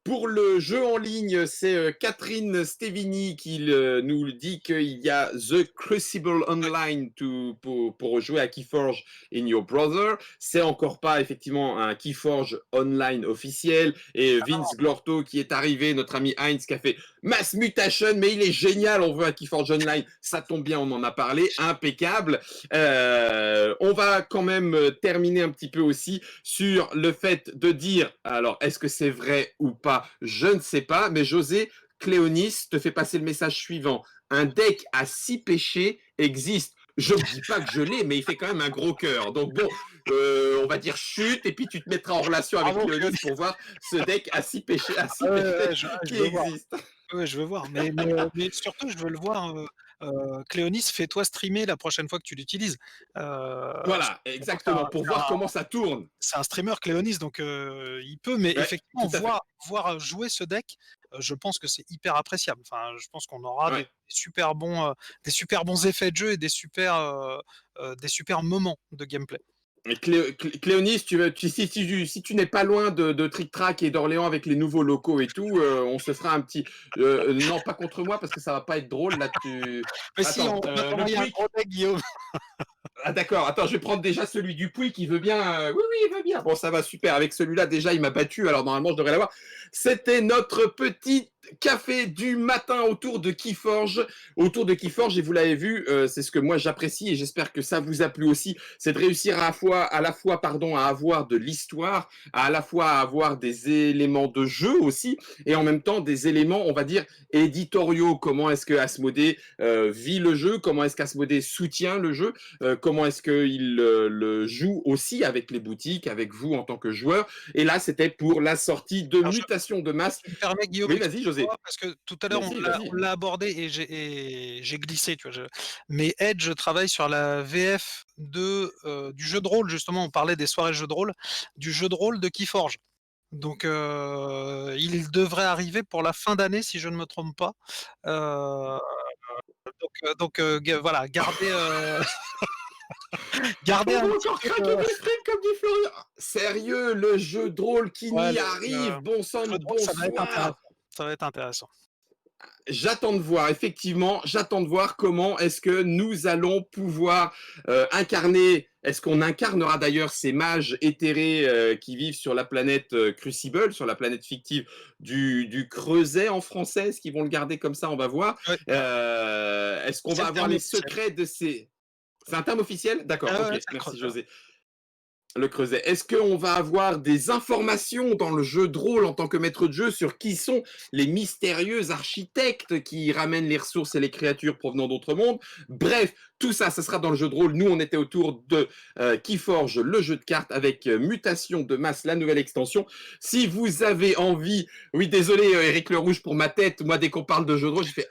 S1: pour le jeu en ligne, c'est, Catherine Stevini qui nous dit qu'il y a The Crucible
S2: Ouais,
S1: Online pour jouer à Keyforge in Your Browser. C'est encore pas effectivement un Keyforge online officiel et Vince Glorto qui est arrivé, notre ami Heinz qui a fait: «Mass Mutation, mais il est génial, on veut un Keyforge Online». Ça tombe bien, on en a parlé, impeccable. On va quand même terminer un petit peu aussi sur le fait de dire, alors est-ce que c'est vrai ou pas? Je ne sais pas, mais José, Cléonis te fait passer le message suivant. Un deck à 6 péchés existe. Je ne dis pas que je l'ai, mais il fait quand même un gros cœur. Donc bon, on va dire chute, et puis tu te mettras en relation avec
S2: Bravo,
S1: Cléonis
S2: Cléonis.
S1: pour voir ce deck à 6 péchés, à
S2: Ah
S1: 6
S2: ouais,
S1: péchés
S2: ouais, je
S1: qui
S2: veux voir.
S1: existe.
S2: Ouais, je veux voir, mais surtout je veux le voir, Cléonis, fais-toi streamer la prochaine fois que tu l'utilises.
S1: Voilà,
S2: Surtout que c'est un
S1: exactement, pour
S2: c'est
S1: voir
S2: un
S1: comment ça tourne.
S2: c'est un streamer Cléonis, donc il peut, mais
S1: Ouais,
S2: effectivement
S1: tout à fait.
S2: voir jouer ce deck, je pense que c'est hyper appréciable. Enfin, je pense qu'on aura
S1: Ouais.
S2: des super bons effets de jeu et des super moments de gameplay.
S1: Et Cléonis, si tu n'es pas loin de Trick Track et d'Orléans avec les nouveaux locaux et tout, on se fera un petit. Non, pas contre moi parce que ça va pas être drôle. Là, tu.
S2: Mais si,
S1: Attends,
S2: on va
S1: le
S2: t'envoyer un
S1: Pouic.
S2: gros deck, Guillaume.
S1: Ah d'accord, attends, je vais prendre déjà celui du Pouic qui veut bien. Oui, oui, il veut bien. Bon, ça va, super. Avec celui-là, déjà, il m'a battu, alors normalement, je devrais l'avoir. C'était notre petit café du matin autour de Keyforge. Autour de Keyforge, et vous l'avez vu, c'est ce que moi j'apprécie et j'espère que ça vous a plu aussi, c'est de réussir à la fois à avoir de l'histoire, à la fois à avoir des éléments de jeu aussi, et en même temps des éléments, on va dire, éditoriaux. Comment est-ce que Asmodée vit le jeu, comment est-ce qu'Asmodée soutient le jeu, comment est-ce qu'il le joue aussi avec les boutiques, avec vous en tant que joueur. Et là, c'était pour la sortie de
S2: Alors
S1: Mutation de Masse.
S2: je me permets, Guillaume,
S1: Oui, vas-y, José.
S2: excuse-moi, parce que tout à l'heure
S1: Vas-y,
S2: on
S1: vas-y.
S2: l'a abordé et j'ai glissé, tu vois? Mais Edge travaille sur la VF du jeu de rôle, justement, on parlait des soirées jeux de rôle, du jeu de rôle de Keyforge. Donc il devrait arriver pour la fin d'année si je ne me trompe pas. Heu, voilà, gardez
S1: On va
S2: un petit
S1: encore
S2: peu
S1: craquer
S2: de
S1: des frites comme dit Florian. Sérieux, le jeu de rôle qui
S2: ouais,
S1: n'y arrive. Bon
S2: le
S1: sang de
S2: jeu de rôle, ça va être
S1: bonsoir.
S2: intéressant. Ça va être intéressant.
S1: J'attends de voir, effectivement, j'attends de voir comment est-ce que nous allons pouvoir incarner, est-ce qu'on incarnera d'ailleurs ces mages éthérés qui vivent sur la planète Crucible, sur la planète fictive du Creuset en français, est-ce qu'ils vont le garder comme ça, on va voir.
S2: Ouais,
S1: Est-ce qu'on
S2: c'est
S1: va
S2: le
S1: avoir
S2: terme
S1: les
S2: officiel.
S1: secrets de ces... C'est un terme officiel? D'accord,
S2: Ah
S1: ok,
S2: ouais, c'est le
S1: merci
S2: creuseur.
S1: José. Le Creuset. Est-ce qu'on va avoir des informations dans le jeu de rôle en tant que maître de jeu sur qui sont les mystérieux architectes qui ramènent les ressources et les créatures provenant d'autres mondes? Bref, tout ça, ce sera dans le jeu de rôle. Nous, on était autour de Keyforge, le jeu de cartes avec Mutation de Masse, la nouvelle extension. Si vous avez envie, oui, désolé Eric Le Rouge pour ma tête, moi dès qu'on parle de jeu de rôle, j'ai fait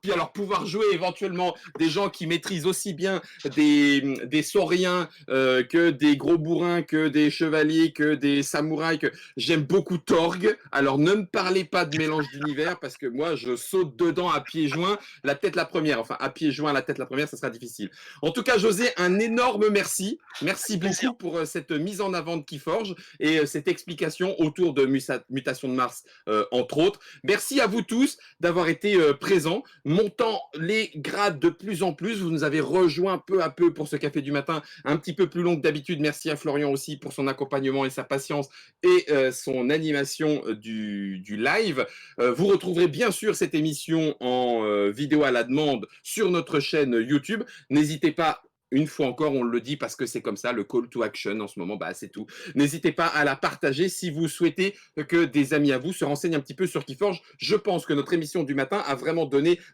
S1: puis alors pouvoir jouer éventuellement des gens qui maîtrisent aussi bien des sauriens que des gros bourrins, que des chevaliers, que des samouraïs, que j'aime beaucoup Torg. Alors ne me parlez pas de mélange d'univers parce que moi je saute dedans à pieds joints, la tête la première. Enfin à pieds joints, la tête la première, ça sera difficile. En tout cas, José, un énorme merci. Merci
S2: Plaisir.
S1: beaucoup pour cette mise en avant de Keyforge et cette explication autour de Mutation de Mars, entre autres. Merci à vous tous d'avoir été présents, montant les grades de plus en plus. Vous nous avez rejoints peu à peu pour ce café du matin, un petit peu plus long que d'habitude. Merci à Florian aussi pour son accompagnement et sa patience et son animation du live. Vous retrouverez bien sûr cette émission en vidéo à la demande sur notre chaîne YouTube. N'hésitez pas, une fois encore, on le dit parce que c'est comme ça, le call to action en ce moment, bah, c'est tout. N'hésitez pas à la partager si vous souhaitez que des amis à vous se renseignent un petit peu sur Keyforge. Je pense que notre émission du matin a vraiment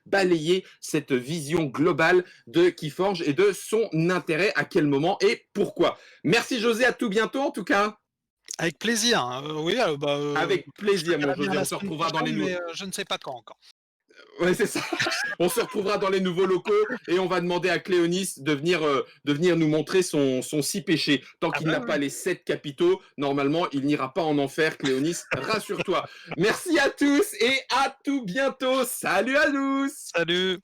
S1: balayé cette vision globale de Keyforge et de son intérêt, à quel moment et pourquoi. Merci José, à tout bientôt en tout cas.
S2: Avec plaisir, hein, oui,
S1: Avec
S2: je te
S1: plaisir mon
S2: verrai bien
S1: José,
S2: la
S1: on se
S2: semaine
S1: retrouvera dans les
S2: prochaine,
S1: nouveaux...
S2: mais je ne sais pas quand encore.
S1: Ouais, c'est ça. On se retrouvera dans les nouveaux locaux et on va demander à Cléonis de venir nous montrer son 6 péchés. Tant
S2: Ah
S1: qu'il
S2: bah
S1: n'a pas
S2: oui.
S1: les 7 capitaux, normalement, il n'ira pas en enfer, Cléonis. Rassure-toi. Merci à tous et à tout bientôt. Salut à tous.
S2: Salut.